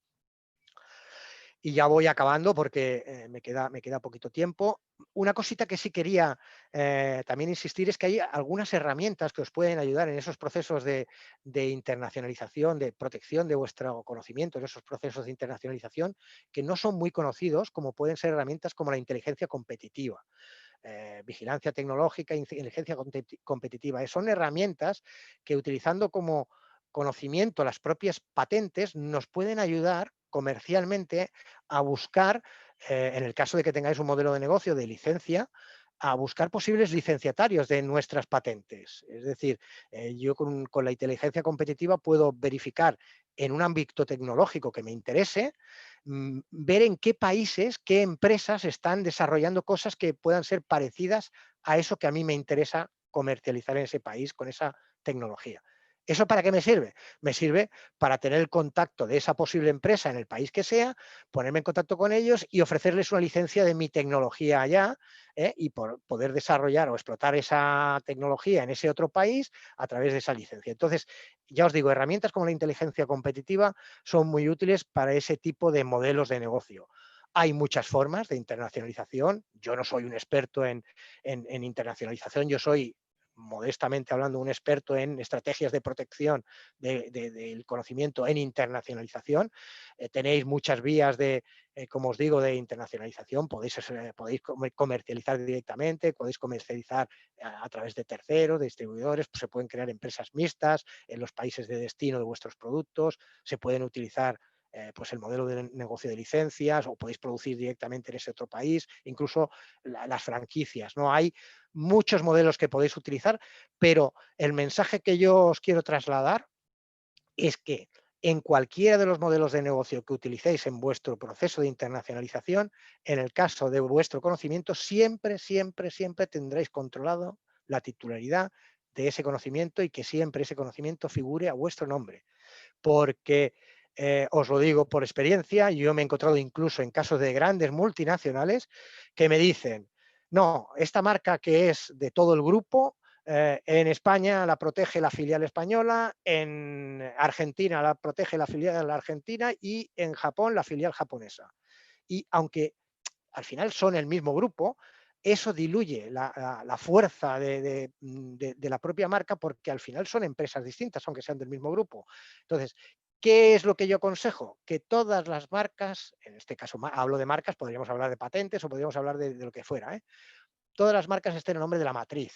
Y ya voy acabando porque me queda poquito tiempo. Una cosita que sí quería también insistir es que hay algunas herramientas que os pueden ayudar en esos procesos de internacionalización, de protección de vuestro conocimiento, en esos procesos de internacionalización, que no son muy conocidos, como pueden ser herramientas como la inteligencia competitiva. Vigilancia tecnológica, inteligencia competitiva. Son herramientas que utilizando como conocimiento las propias patentes nos pueden ayudar comercialmente a buscar, en el caso de que tengáis un modelo de negocio de licencia, a buscar posibles licenciatarios de nuestras patentes. Es decir, yo con la inteligencia competitiva puedo verificar en un ámbito tecnológico que me interese, ver en qué países, qué empresas están desarrollando cosas que puedan ser parecidas a eso que a mí me interesa comercializar en ese país con esa tecnología. ¿Eso para qué me sirve? Me sirve para tener el contacto de esa posible empresa en el país que sea, ponerme en contacto con ellos y ofrecerles una licencia de mi tecnología allá, y poder desarrollar o explotar esa tecnología en ese otro país a través de esa licencia. Entonces, ya os digo, herramientas como la inteligencia competitiva son muy útiles para ese tipo de modelos de negocio. Hay muchas formas de internacionalización. Yo no soy un experto en internacionalización, yo soy, modestamente hablando, un experto en estrategias de protección del conocimiento en internacionalización. Tenéis muchas vías de, como os digo, de internacionalización. Podéis comercializar directamente, podéis comercializar a través de terceros, de distribuidores, pues se pueden crear empresas mixtas en los países de destino de vuestros productos, se pueden utilizar pues el modelo de negocio de licencias o podéis producir directamente en ese otro país, incluso las franquicias, ¿no? Hay muchos modelos que podéis utilizar, pero el mensaje que yo os quiero trasladar es que en cualquiera de los modelos de negocio que utilicéis en vuestro proceso de internacionalización, en el caso de vuestro conocimiento, siempre, siempre, siempre tendréis controlado la titularidad de ese conocimiento y que siempre ese conocimiento figure a vuestro nombre. Porque os lo digo por experiencia, yo me he encontrado incluso en casos de grandes multinacionales que me dicen, no, esta marca que es de todo el grupo, en España la protege la filial española, en Argentina la protege la filial argentina y en Japón la filial japonesa. Y aunque al final son el mismo grupo, eso diluye la fuerza de la propia marca, porque al final son empresas distintas, aunque sean del mismo grupo. Entonces, ¿qué es lo que yo aconsejo? Que todas las marcas, en este caso hablo de marcas, podríamos hablar de patentes o podríamos hablar de lo que fuera, ¿eh? Todas las marcas estén en nombre de la matriz.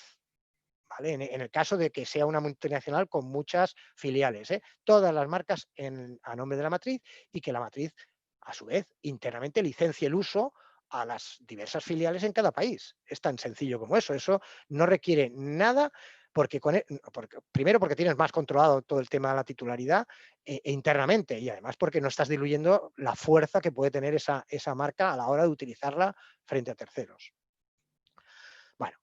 ¿Vale? En el caso de que sea una multinacional con muchas filiales, ¿eh? Todas las marcas a nombre de la matriz, y que la matriz, a su vez, internamente licencie el uso a las diversas filiales en cada país. Es tan sencillo como eso. Eso no requiere nada, primero porque tienes más controlado todo el tema de la titularidad internamente, y además porque no estás diluyendo la fuerza que puede tener esa marca a la hora de utilizarla frente a terceros. Bueno,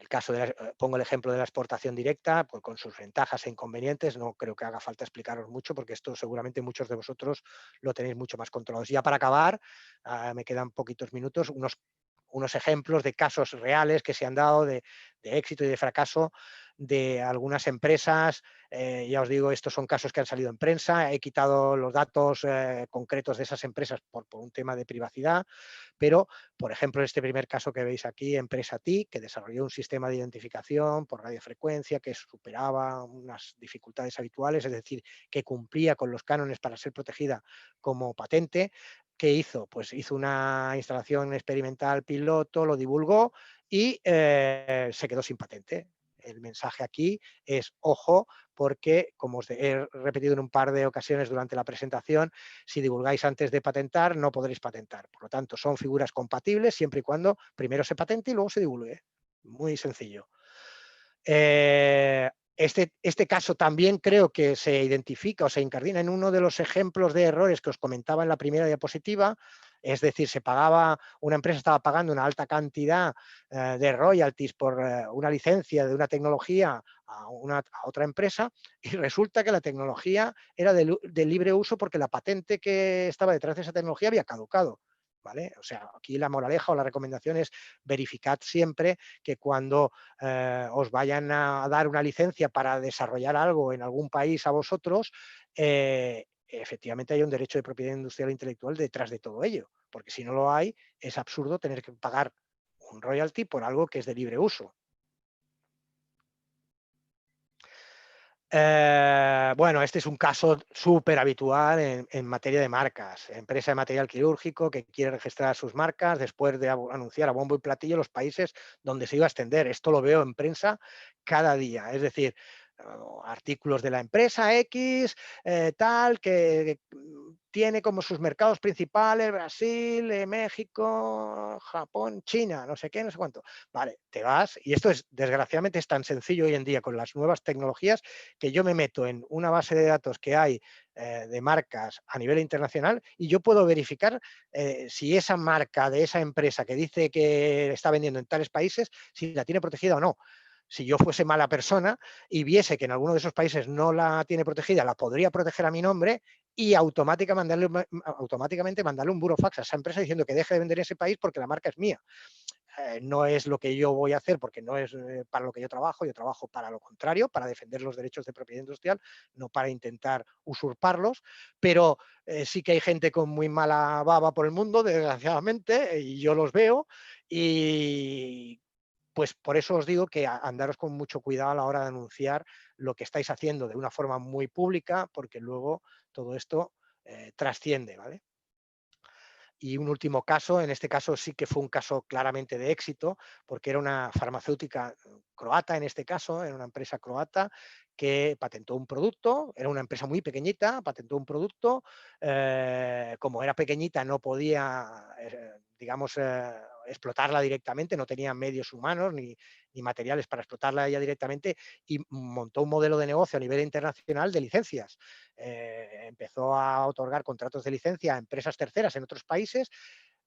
el caso pongo el ejemplo de la exportación directa, pues con sus ventajas e inconvenientes, no creo que haga falta explicaros mucho, porque esto seguramente muchos de vosotros lo tenéis mucho más controlados. Ya para acabar, me quedan poquitos minutos, unos ejemplos de casos reales que se han dado de éxito y de fracaso de algunas empresas. Ya os digo, estos son casos que han salido en prensa. He quitado los datos concretos de esas empresas por un tema de privacidad, pero, por ejemplo, en este primer caso que veis aquí, Empresa TI, que desarrolló un sistema de identificación por radiofrecuencia que superaba unas dificultades habituales, es decir, que cumplía con los cánones para ser protegida como patente. ¿Qué hizo? Pues hizo una instalación experimental piloto, lo divulgó y se quedó sin patente. El mensaje aquí es, ojo, porque, como os he repetido en un par de ocasiones durante la presentación, si divulgáis antes de patentar, no podréis patentar. Por lo tanto, son figuras compatibles siempre y cuando primero se patente y luego se divulgue. Muy sencillo. Este caso también creo que se identifica o se incardina en uno de los ejemplos de errores que os comentaba en la primera diapositiva. Es decir, una empresa estaba pagando una alta cantidad de royalties por una licencia de una tecnología a otra empresa, y resulta que la tecnología era de libre uso porque la patente que estaba detrás de esa tecnología había caducado. ¿Vale? O sea, aquí la moraleja o la recomendación es verificad siempre que cuando os vayan a dar una licencia para desarrollar algo en algún país a vosotros, efectivamente hay un derecho de propiedad industrial e intelectual detrás de todo ello, porque si no lo hay, es absurdo tener que pagar un royalty por algo que es de libre uso. Bueno, este es un caso súper habitual en materia de marcas. Empresa de material quirúrgico que quiere registrar sus marcas después de anunciar a bombo y platillo los países donde se iba a extender. Esto lo veo en prensa cada día. Es decir, artículos de la empresa X, tal, que tiene como sus mercados principales Brasil, México, Japón, China, no sé qué, no sé cuánto. Vale, te vas, y esto desgraciadamente es tan sencillo hoy en día con las nuevas tecnologías, que yo me meto en una base de datos que hay de marcas a nivel internacional y yo puedo verificar si esa marca de esa empresa que dice que está vendiendo en tales países, si la tiene protegida o no. Si yo fuese mala persona y viese que en alguno de esos países no la tiene protegida, la podría proteger a mi nombre y automáticamente mandarle un burofax a esa empresa diciendo que deje de vender en ese país porque la marca es mía. No es lo que yo voy a hacer, porque no es para lo que yo trabajo para lo contrario, para defender los derechos de propiedad industrial, no para intentar usurparlos, pero sí que hay gente con muy mala baba por el mundo, desgraciadamente, y yo los veo, y pues por eso os digo que andaros con mucho cuidado a la hora de anunciar lo que estáis haciendo de una forma muy pública, porque luego todo esto trasciende, ¿vale? Y un último caso, en este caso sí que fue un caso claramente de éxito, porque era una farmacéutica croata, en este caso, era una empresa croata que patentó un producto, era una empresa muy pequeñita, patentó un producto, como era pequeñita no podía, digamos, explotarla directamente, no tenía medios humanos ni materiales para explotarla ella directamente, y montó un modelo de negocio a nivel internacional de licencias. Empezó a otorgar contratos de licencia a empresas terceras en otros países,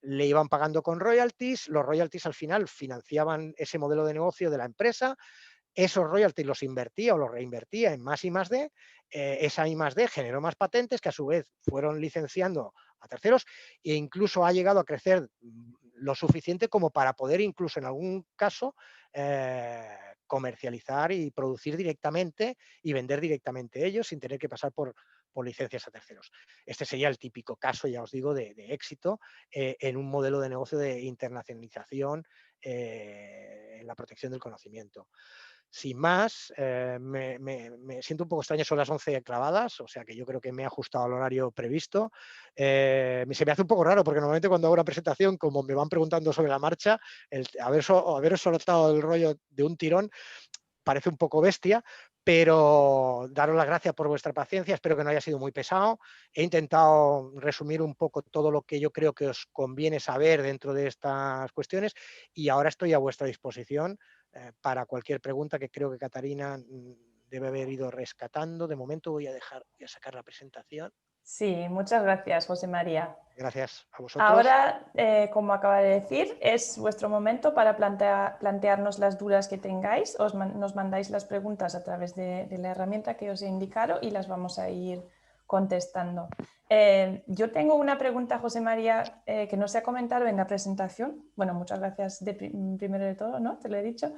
le iban pagando con royalties, los royalties al final financiaban ese modelo de negocio de la empresa, esos royalties los invertía o los reinvertía en más I+D, esa I+D generó más patentes que a su vez fueron licenciando a terceros, e incluso ha llegado a crecer lo suficiente como para poder incluso en algún caso comercializar y producir directamente y vender directamente ellos sin tener que pasar por licencias a terceros. Este sería el típico caso, ya os digo, de éxito en un modelo de negocio de internacionalización en la protección del conocimiento. Sin más, me siento un poco extraño, son las 11 clavadas, o sea que yo creo que me he ajustado al horario previsto. Se me hace un poco raro porque normalmente cuando hago una presentación, como me van preguntando sobre la marcha, el haberos soltado el rollo de un tirón parece un poco bestia, pero daros las gracias por vuestra paciencia, espero que no haya sido muy pesado. He intentado resumir un poco todo lo que yo creo que os conviene saber dentro de estas cuestiones y ahora estoy a vuestra disposición para cualquier pregunta que creo que Catarina debe haber ido rescatando. De momento voy a sacar la presentación. Sí, muchas gracias, José María. Gracias a vosotros. Ahora, como acaba de decir, es vuestro momento para plantearnos las dudas que tengáis. Nos mandáis las preguntas a través de la herramienta que os he indicado y las vamos a ir contestando. Yo tengo una pregunta, José María, que no se ha comentado en la presentación. Bueno, muchas gracias primero de todo, ¿no? Te lo he dicho.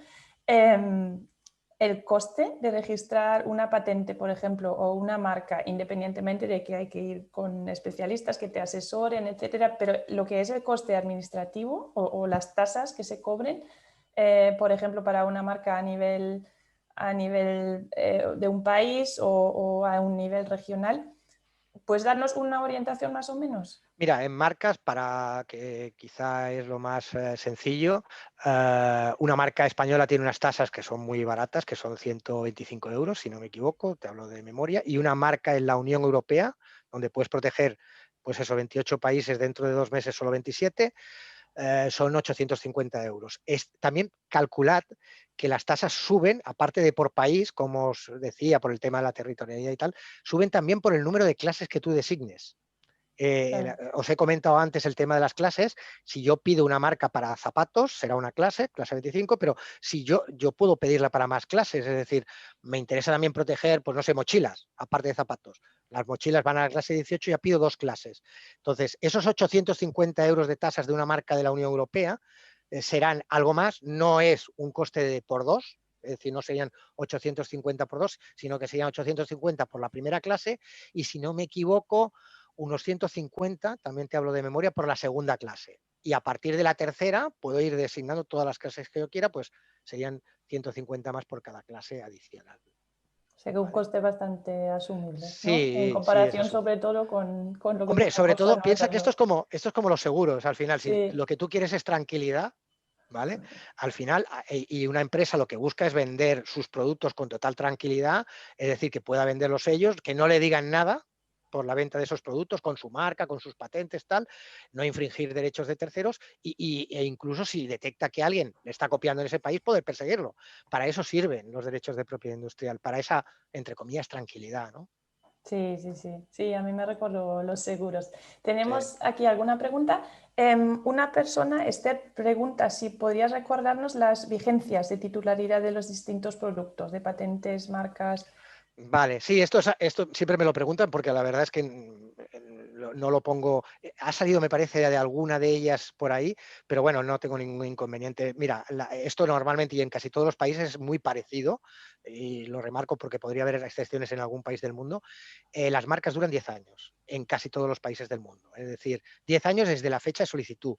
El coste de registrar una patente, por ejemplo, o una marca, independientemente de que hay que ir con especialistas que te asesoren, etcétera, pero lo que es el coste administrativo o las tasas que se cobren, por ejemplo, para una marca a nivel de un país o a un nivel regional, ¿puedes darnos una orientación más o menos? Mira, en marcas, para que quizá es lo más sencillo, una marca española tiene unas tasas que son muy baratas, que son 125 euros, si no me equivoco, te hablo de memoria, y una marca en la Unión Europea, donde puedes proteger, pues eso, 28 países, dentro de 2 meses solo 27, son 850 euros. También calculad que las tasas suben, aparte de por país, como os decía, por el tema de la territorialidad y tal, suben también por el número de clases que tú designes. Claro. Os he comentado antes el tema de las clases. Si yo pido una marca para zapatos, será una clase 25, pero si yo puedo pedirla para más clases, es decir, me interesa también proteger, pues no sé, mochilas, aparte de zapatos. Las mochilas van a la clase 18 y ya pido 2 clases. Entonces, esos 850 euros de tasas de una marca de la Unión Europea serán algo más, no es un coste de por 2, es decir, no serían 850 por 2, sino que serían 850 por la primera clase y, si no me equivoco, unos 150, también te hablo de memoria, por la segunda clase. Y a partir de la tercera puedo ir designando todas las clases que yo quiera, pues serían 150 más por cada clase adicional. O sea que un coste bastante asumible, ¿no? En Sí, sí, es comparación asumible. sobre todo con lo que Hombre, sobre podemos todo pagar piensa que también. esto es como los seguros. Al final, si Sí, lo que tú quieres es tranquilidad, ¿vale? Al final, y una empresa lo que busca es vender sus productos con total tranquilidad, es decir, que pueda venderlos ellos, que no le digan nada por la venta de esos productos, con su marca, con sus patentes, tal, no infringir derechos de terceros e incluso si detecta que alguien le está copiando en ese país, poder perseguirlo. Para eso sirven los derechos de propiedad industrial, para esa, entre comillas, tranquilidad, ¿no? sí, sí, sí. Sí, a mí me recuerdo los seguros. Sí. ¿Tenemos aquí alguna pregunta? Una persona, Esther, pregunta si podrías recordarnos las vigencias de titularidad de los distintos productos, de patentes, marcas. Vale, sí, esto siempre me lo preguntan porque la verdad es que no lo pongo. Ha salido, me parece, de alguna de ellas por ahí, pero bueno, no tengo ningún inconveniente. Mira, esto normalmente y en casi todos los países es muy parecido, y lo remarco porque podría haber excepciones en algún país del mundo. Las marcas duran 10 años en casi todos los países del mundo, es decir, 10 años desde la fecha de solicitud,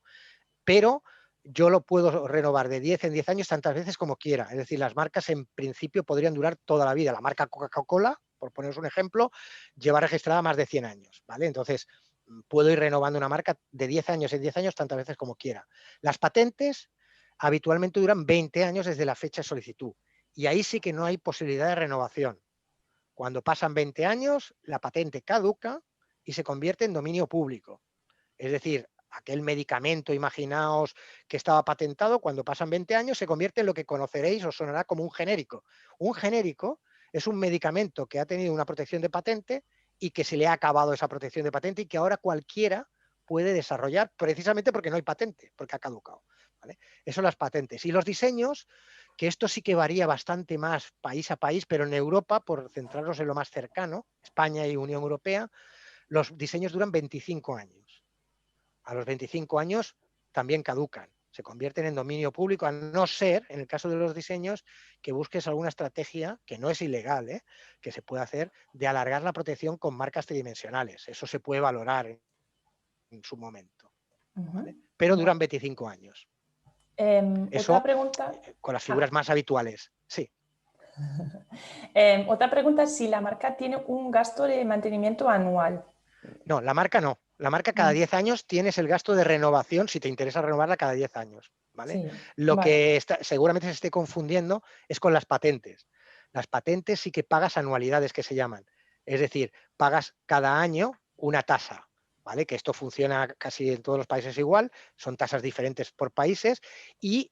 pero yo lo puedo renovar de 10 en 10 años tantas veces como quiera. Es decir, las marcas en principio podrían durar toda la vida. La marca Coca-Cola, por poneros un ejemplo, lleva registrada más de 100 años, ¿vale? Entonces, puedo ir renovando una marca de 10 años en 10 años tantas veces como quiera. Las patentes habitualmente duran 20 años desde la fecha de solicitud y ahí sí que no hay posibilidad de renovación. Cuando pasan 20 años, la patente caduca y se convierte en dominio público. Es decir, aquel medicamento, imaginaos, que estaba patentado, cuando pasan 20 años se convierte en lo que conoceréis, os sonará como un genérico. Un genérico es un medicamento que ha tenido una protección de patente y que se le ha acabado esa protección de patente y que ahora cualquiera puede desarrollar precisamente porque no hay patente, porque ha caducado, ¿vale? Eso son las patentes. Y los diseños, que esto sí que varía bastante más país a país, pero en Europa, por centrarnos en lo más cercano, España y Unión Europea, los diseños duran 25 años. A los 25 años también caducan, se convierten en dominio público, a no ser, en el caso de los diseños, que busques alguna estrategia, que no es ilegal, que se puede hacer, de alargar la protección con marcas tridimensionales. Eso se puede valorar en su momento, ¿vale? Pero duran 25 años. Otra Eso pregunta. con las figuras más habituales. Sí. Otra pregunta es si la marca tiene un gasto de mantenimiento anual. No, la marca no. La marca cada 10 años tienes el gasto de renovación si te interesa renovarla cada 10 años. ¿Vale? Sí, Lo vale. que seguramente se esté confundiendo es con las patentes. Las patentes sí que pagas anualidades que se llaman. Es decir, pagas cada año una tasa. ¿Vale? Que esto funciona casi en todos los países igual, son tasas diferentes por países y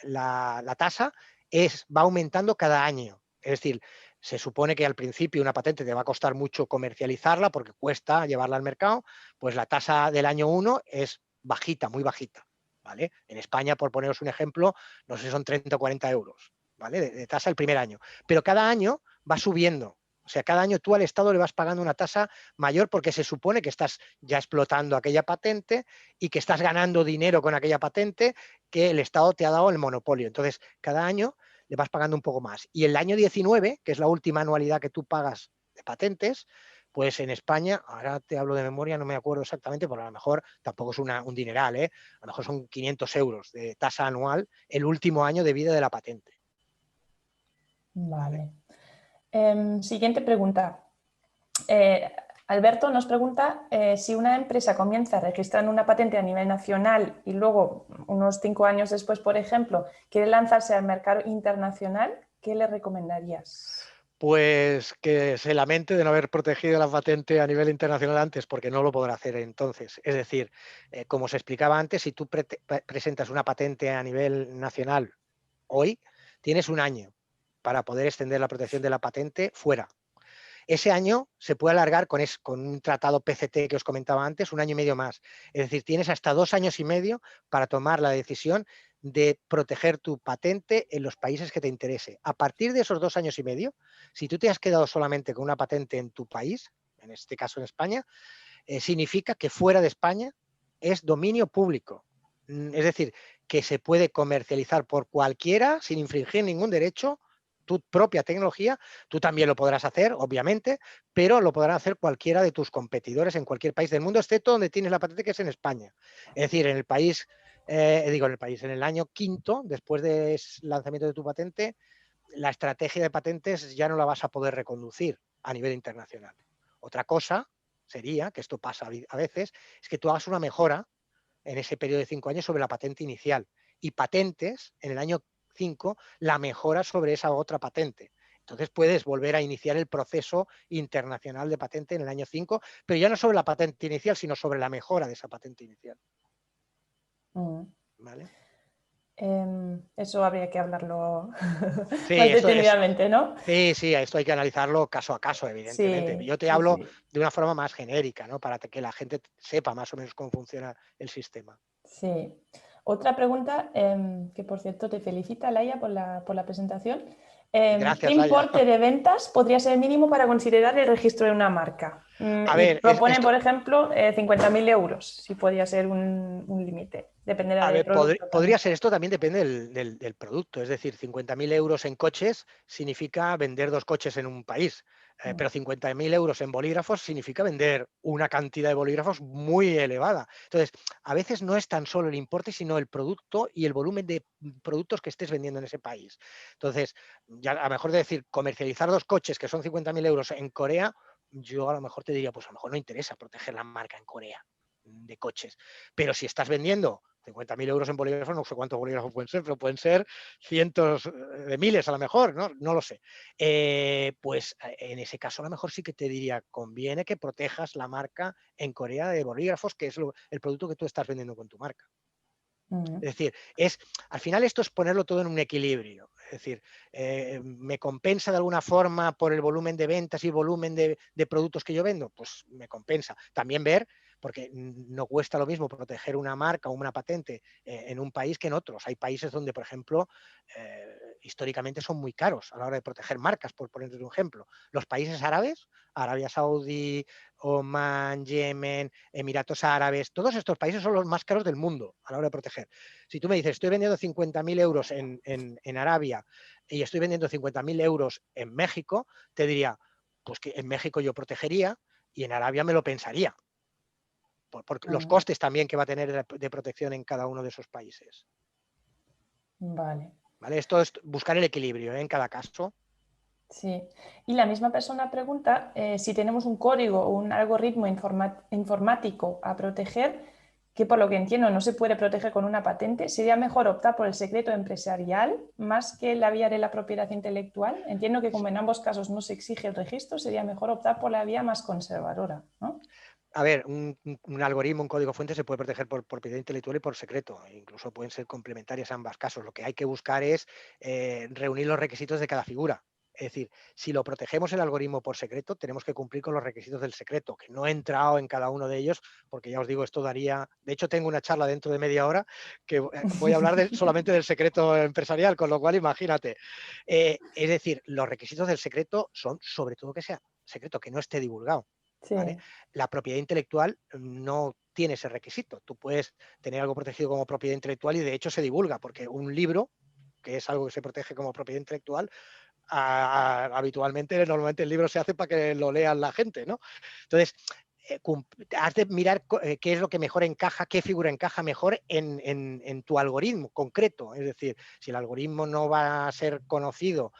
la tasa va aumentando cada año. Es decir, se supone que al principio una patente te va a costar mucho comercializarla porque cuesta llevarla al mercado, pues la tasa del año 1 es bajita, muy bajita. ¿Vale? En España, por poneros un ejemplo, no sé si son 30 o 40 euros, ¿vale? De tasa el primer año. Pero cada año va subiendo. O sea, cada año tú al Estado le vas pagando una tasa mayor porque se supone que estás ya explotando aquella patente y que estás ganando dinero con aquella patente que el Estado te ha dado el monopolio. Entonces, cada año le vas pagando un poco más. Y el año 19, que es la última anualidad que tú pagas de patentes, pues en España, ahora te hablo de memoria, no me acuerdo exactamente, porque a lo mejor tampoco es un dineral, ¿eh? A lo mejor son 500 euros de tasa anual el último año de vida de la patente. Vale. Siguiente pregunta. Alberto nos pregunta si una empresa comienza registrando una patente a nivel nacional y luego, unos 5 años después, por ejemplo, quiere lanzarse al mercado internacional, ¿qué le recomendarías? Pues que se lamente de no haber protegido la patente a nivel internacional antes, porque no lo podrá hacer entonces. Es decir, como se explicaba antes, si tú presentas una patente a nivel nacional hoy, tienes un año para poder extender la protección de la patente fuera. Ese año se puede alargar con un tratado PCT que os comentaba antes, un año y medio más. Es decir, tienes hasta 2 años y medio para tomar la decisión de proteger tu patente en los países que te interese. A partir de esos 2 años y medio, si tú te has quedado solamente con una patente en tu país, en este caso en España, significa que fuera de España es dominio público. Es decir, que se puede comercializar por cualquiera sin infringir ningún derecho tu propia tecnología. Tú también lo podrás hacer, obviamente, pero lo podrán hacer cualquiera de tus competidores en cualquier país del mundo, excepto donde tienes la patente, que es en España. Es decir, en el país, en el año quinto, después del lanzamiento de tu patente, la estrategia de patentes ya no la vas a poder reconducir a nivel internacional. Otra cosa sería, que esto pasa a veces, es que tú hagas una mejora en ese periodo de 5 años sobre la patente inicial y patentes en el año 5 la mejora sobre esa otra patente. Entonces puedes volver a iniciar el proceso internacional de patente en el año 5, pero ya no sobre la patente inicial, sino sobre la mejora de esa patente inicial. ¿Vale? Eso habría que hablarlo Sí, más esto es, detenidamente, ¿no? sí, esto hay que analizarlo caso a caso, evidentemente. Sí, Yo te sí, hablo sí. de una forma más genérica, ¿no? Para que la gente sepa más o menos cómo funciona el sistema. Sí. Otra pregunta, que por cierto te felicita, Laia, por la presentación. ¿Qué Gracias, Laia. importe de ventas podría ser mínimo para considerar el registro de una marca? A Y ver, proponen, esto, por ejemplo, 50.000 euros, si podría ser un límite. Dependerá a del ver, producto podría también. ser esto, también depende del producto. Es decir, 50.000 euros en coches significa vender 2 coches en un país, pero 50.000 euros en bolígrafos significa vender una cantidad de bolígrafos muy elevada. Entonces, a veces no es tan solo el importe, sino el producto y el volumen de productos que estés vendiendo en ese país. Entonces, ya a lo mejor de decir, comercializar 2 coches que son 50.000 euros en Corea, yo a lo mejor te diría, pues a lo mejor no interesa proteger la marca en Corea de coches. Pero si estás vendiendo 50.000 euros en bolígrafos, no sé cuántos bolígrafos pueden ser, pero pueden ser cientos de miles a lo mejor, no lo sé. Pues en ese caso a lo mejor sí que te diría, conviene que protejas la marca en Corea de bolígrafos, que es el producto que tú estás vendiendo con tu marca. Es decir, al final esto es ponerlo todo en un equilibrio. Es decir, ¿me compensa de alguna forma por el volumen de ventas y volumen de productos que yo vendo? Pues me compensa. También ver, porque no cuesta lo mismo proteger una marca o una patente en un país que en otros. Hay países donde, por ejemplo, históricamente son muy caros a la hora de proteger marcas, por ponerte un ejemplo. Los países árabes, Arabia Saudí, Omán, Yemen, Emiratos Árabes, todos estos países son los más caros del mundo a la hora de proteger. Si tú me dices, estoy vendiendo 50.000 euros en Arabia y estoy vendiendo 50.000 euros en México, te diría, pues que en México yo protegería y en Arabia me lo pensaría, por los costes también que va a tener de protección en cada uno de esos países. Vale. ¿Vale? Esto es buscar el equilibrio, ¿eh? En cada caso. Sí. Y la misma persona pregunta si tenemos un código o un algoritmo informático a proteger, que por lo que entiendo no se puede proteger con una patente, ¿sería mejor optar por el secreto empresarial más que la vía de la propiedad intelectual? Entiendo que como en ambos casos no se exige el registro, sería mejor optar por la vía más conservadora, ¿no? A ver, un algoritmo, un código fuente se puede proteger por propiedad intelectual y por secreto. Incluso pueden ser complementarias ambos casos. Lo que hay que buscar es reunir los requisitos de cada figura. Es decir, si lo protegemos el algoritmo por secreto, tenemos que cumplir con los requisitos del secreto, que no he entrado en cada uno de ellos, porque ya os digo, esto daría... De hecho, tengo una charla dentro de media hora que voy a hablar solamente del secreto empresarial, con lo cual imagínate. Es decir, los requisitos del secreto son sobre todo que sea secreto, que no esté divulgado. Sí. ¿Vale? La propiedad intelectual no tiene ese requisito. Tú puedes tener algo protegido como propiedad intelectual y de hecho se divulga, porque un libro, que es algo que se protege como propiedad intelectual, habitualmente, normalmente el libro se hace para que lo lean la gente, ¿no? Entonces, has de mirar qué es lo que mejor encaja, qué figura encaja mejor en tu algoritmo concreto. Es decir, si el algoritmo no va a ser conocido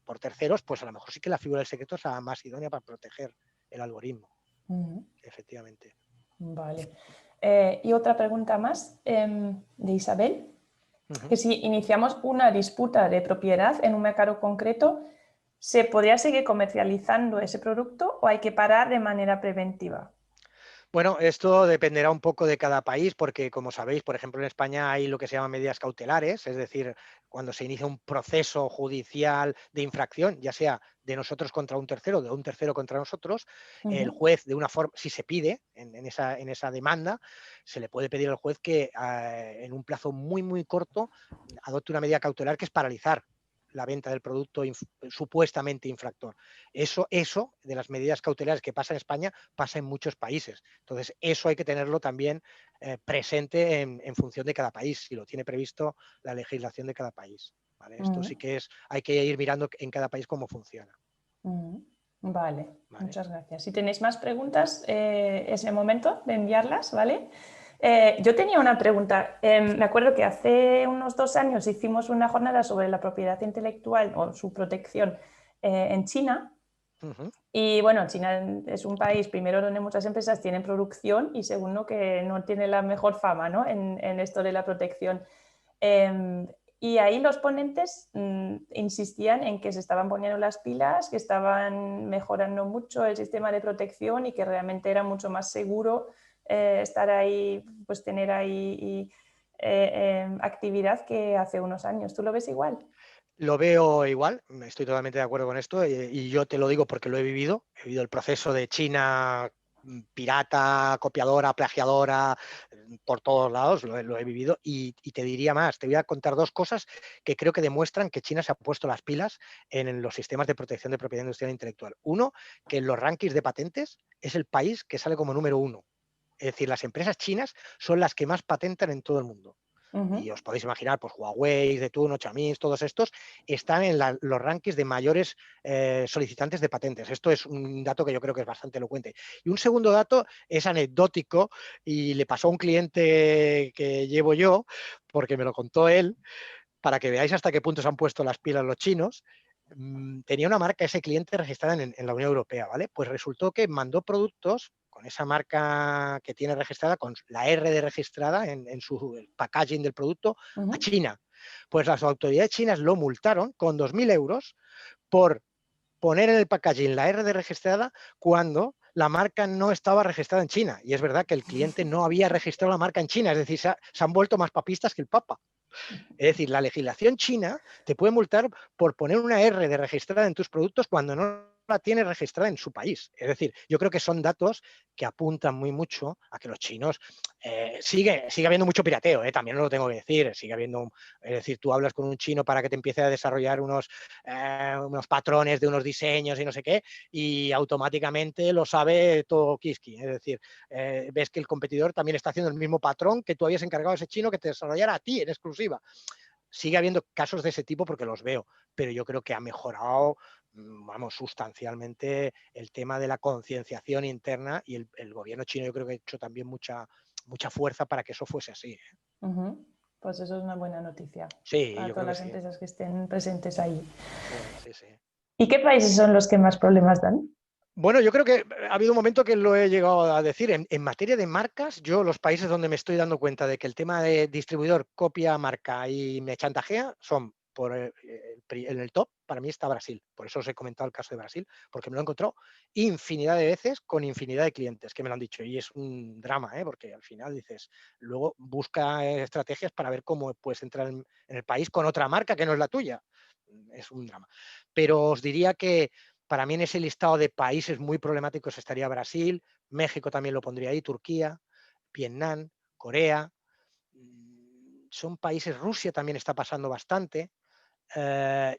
por terceros, pues a lo mejor sí que la figura del secreto es la más idónea para proteger el algoritmo. Efectivamente. Vale. Y otra pregunta más de Isabel, que si iniciamos una disputa de propiedad en un mercado concreto, ¿se podría seguir comercializando ese producto o hay que parar de manera preventiva? Bueno, esto dependerá un poco de cada país, porque como sabéis, por ejemplo, en España hay lo que se llama medidas cautelares, es decir, cuando se inicia un proceso judicial de infracción, ya sea de nosotros contra un tercero, o de un tercero contra nosotros, el juez, de una forma, si se pide en esa demanda, se le puede pedir al juez que en un plazo muy, muy corto adopte una medida cautelar que es paralizar la venta del producto supuestamente infractor. Eso de las medidas cautelares que pasa en España, pasa en muchos países. Entonces, eso hay que tenerlo también presente en función de cada país, si lo tiene previsto la legislación de cada país. ¿Vale? Esto sí que hay que ir mirando en cada país cómo funciona. Vale, muchas gracias. Si tenéis más preguntas, es el momento de enviarlas, ¿vale? Yo tenía una pregunta. Me acuerdo que hace unos 2 años hicimos una jornada sobre la propiedad intelectual o su protección en China. Y bueno, China es un país, primero, donde muchas empresas tienen producción y segundo, que no tiene la mejor fama, ¿no? en esto de la protección. Y ahí los ponentes insistían en que se estaban poniendo las pilas, que estaban mejorando mucho el sistema de protección y que realmente era mucho más seguro estar ahí, pues tener ahí actividad que hace unos años. ¿Tú lo ves igual? Lo veo igual, estoy totalmente de acuerdo con esto y yo te lo digo porque lo he vivido el proceso de China pirata, copiadora, plagiadora, por todos lados, lo he vivido y te diría más, te voy a contar 2 cosas que creo que demuestran que China se ha puesto las pilas en los sistemas de protección de propiedad industrial e intelectual. Uno, que en los rankings de patentes es el país que sale como número 1. Es decir, las empresas chinas son las que más patentan en todo el mundo. Y os podéis imaginar, pues Huawei, Zhongtong, Xiaomi, todos estos están en los rankings de mayores solicitantes de patentes. Esto es un dato que yo creo que es bastante elocuente. Y un segundo dato es anecdótico y le pasó a un cliente que llevo yo, porque me lo contó él, para que veáis hasta qué punto se han puesto las pilas los chinos. Tenía una marca ese cliente registrada en la Unión Europea, ¿vale? Pues resultó que mandó productos con esa marca que tiene registrada, con la R de registrada en su packaging del producto, a China. Pues las autoridades chinas lo multaron con 2.000 euros por poner en el packaging la R de registrada cuando la marca no estaba registrada en China. Y es verdad que el cliente no había registrado la marca en China, es decir, se han vuelto más papistas que el Papa. Es decir, la legislación china te puede multar por poner una R de registrada en tus productos cuando no la tienes registrada en su país. Es decir, yo creo que son datos que apuntan muy mucho a que los chinos sigue habiendo mucho pirateo, también lo tengo que decir, sigue habiendo, es decir, tú hablas con un chino para que te empiece a desarrollar unos patrones de unos diseños y no sé qué, y automáticamente lo sabe todo Kiski. Es decir, ves que el competidor también está haciendo el mismo patrón que tú habías encargado a ese chino que te desarrollara a ti en exclusiva. Sigue habiendo casos de ese tipo porque los veo, pero yo creo que ha mejorado, vamos, sustancialmente el tema de la concienciación interna y el gobierno chino yo creo que ha hecho también mucha fuerza para que eso fuese así. Pues eso es una buena noticia Sí, para yo todas creo que las sí. empresas que estén presentes ahí. Sí, sí. ¿Y qué países son los que más problemas dan? Bueno, yo creo que ha habido un momento que lo he llegado a decir. En materia de marcas, yo los países donde me estoy dando cuenta de que el tema de distribuidor copia marca y me chantajea son en el top, para mí está Brasil. Por eso os he comentado el caso de Brasil, porque me lo he encontrado infinidad de veces con infinidad de clientes que me lo han dicho. Y es un drama, porque al final dices, luego busca estrategias para ver cómo puedes entrar en el país con otra marca que no es la tuya. Es un drama. Pero os diría que para mí en ese listado de países muy problemáticos estaría Brasil, México también lo pondría ahí, Turquía, Vietnam, Corea. Son países, Rusia también está pasando bastante.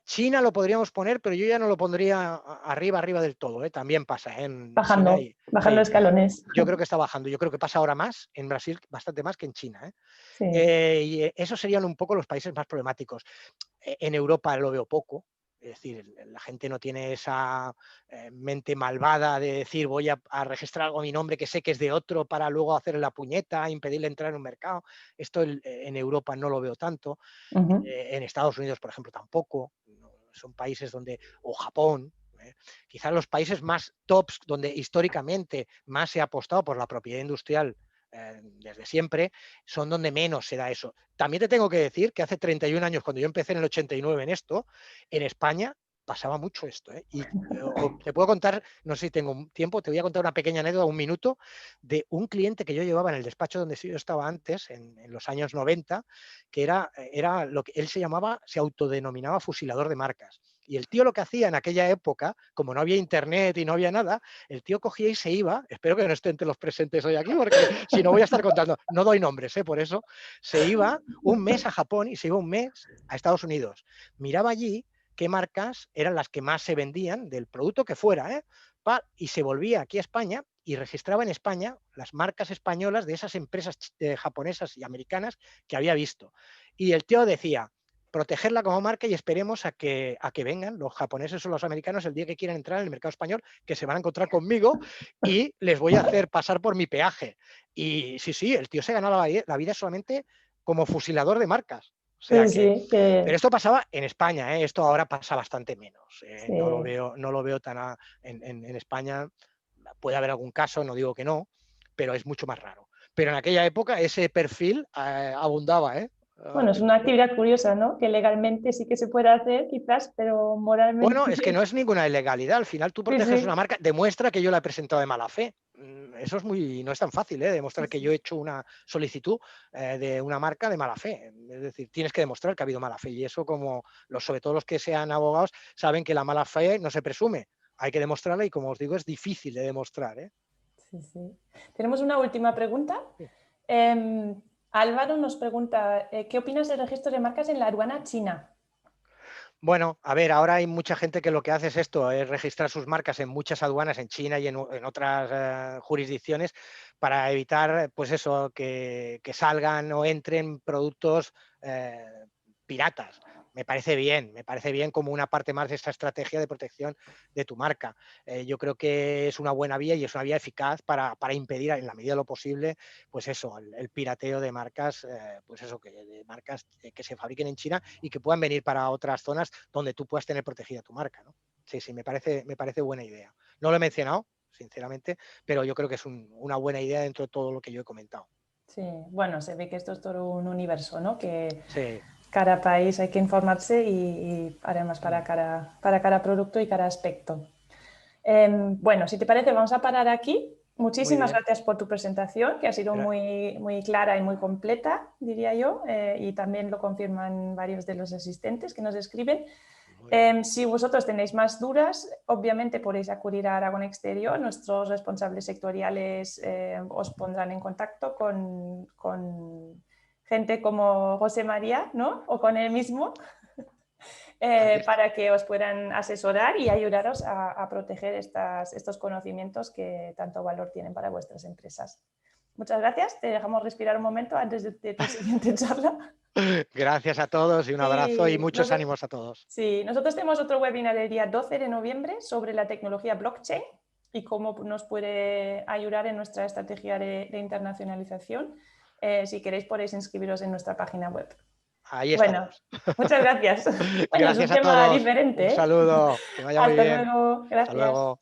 China lo podríamos poner, pero yo ya no lo pondría arriba del todo. También pasa en China. Bajando Sí, escalones. yo creo que está bajando. Yo creo que pasa ahora más en Brasil, bastante más que en China. Sí. Y esos serían un poco los países más problemáticos. En Europa lo veo poco. Es decir, la gente no tiene esa mente malvada de decir voy a registrar algo a mi nombre que sé que es de otro para luego hacerle la puñeta, impedirle entrar en un mercado. Esto en Europa no lo veo tanto. En Estados Unidos, por ejemplo, tampoco. Son países donde, o Japón, quizás los países más tops donde históricamente más se ha apostado por la propiedad industrial desde siempre, son donde menos se da eso. También te tengo que decir que hace 31 años, cuando yo empecé en el 89 en esto, en España pasaba mucho esto. Y te puedo contar, no sé si tengo tiempo, te voy a contar una pequeña anécdota, un minuto, de un cliente que yo llevaba en el despacho donde yo estaba antes, en los años 90, que era lo que él se autodenominaba fusilador de marcas. Y el tío lo que hacía en aquella época, como no había internet y no había nada, el tío cogía y se iba, espero que no estén entre los presentes hoy aquí, porque si no voy a estar contando, no doy nombres, por eso, se iba un mes a Japón y se iba un mes a Estados Unidos. Miraba allí qué marcas eran las que más se vendían del producto que fuera, y se volvía aquí a España y registraba en España las marcas españolas de esas empresas japonesas y americanas que había visto. Y el tío decía, protegerla como marca y esperemos a que vengan los japoneses o los americanos el día que quieran entrar en el mercado español, que se van a encontrar conmigo y les voy a hacer pasar por mi peaje. Y sí, el tío se ganaba la vida solamente como fusilador de marcas. O sea pero esto pasaba en España, esto ahora pasa bastante menos. Sí. No lo veo tan en España. Puede haber algún caso, no digo que no, pero es mucho más raro. Pero en aquella época ese perfil abundaba. Bueno, es una actividad curiosa, ¿no? Que legalmente sí que se puede hacer, quizás, pero moralmente... Bueno, es que no es ninguna ilegalidad. Al final tú proteges una marca, demuestra que yo la he presentado de mala fe. Eso no es tan fácil, demostrar que yo he hecho una solicitud de una marca de mala fe. Es decir, tienes que demostrar que ha habido mala fe. Y eso, como sobre todo los que sean abogados, saben que la mala fe no se presume. Hay que demostrarla y, como os digo, es difícil de demostrar. Sí. Tenemos una última pregunta. Sí. Álvaro nos pregunta, ¿qué opinas del registro de marcas en la aduana china? Bueno, a ver, ahora hay mucha gente que lo que hace es esto, es registrar sus marcas en muchas aduanas en China y en otras jurisdicciones para evitar, pues eso, que salgan o entren productos piratas. Me parece bien como una parte más de esta estrategia de protección de tu marca. Yo creo que es una buena vía y es una vía eficaz para impedir, en la medida de lo posible, pues eso, el pirateo de marcas, pues eso, de marcas que se fabriquen en China y que puedan venir para otras zonas donde tú puedas tener protegida tu marca, ¿no? Sí, me parece buena idea. No lo he mencionado, sinceramente, pero yo creo que es una buena idea dentro de todo lo que yo he comentado. Sí, bueno, se ve que esto es todo un universo, ¿no? Que sí. Cada país hay que informarse y además para cada producto y cada aspecto. Bueno, si te parece, vamos a parar aquí. Muchísimas gracias por tu presentación, que ha sido muy, muy clara y muy completa, diría yo, y también lo confirman varios de los asistentes que nos escriben. Si vosotros tenéis más dudas, obviamente podéis acudir a Aragón Exterior. Nuestros responsables sectoriales os pondrán en contacto con gente como José María, ¿no? O con él mismo, para que os puedan asesorar y ayudaros a proteger estos conocimientos que tanto valor tienen para vuestras empresas. Muchas gracias. Te dejamos respirar un momento antes de tu siguiente charla. Gracias a todos y un abrazo y muchos ánimos a todos. Sí, nosotros tenemos otro webinar el día 12 de noviembre sobre la tecnología blockchain y cómo nos puede ayudar en nuestra estrategia de internacionalización. Si queréis podéis inscribiros en nuestra página web. Ahí Bueno, estamos. muchas gracias. Bueno, Gracias es un a tema todos. diferente. Un saludo. Que vaya muy Hasta bien. luego. Hasta Gracias. luego.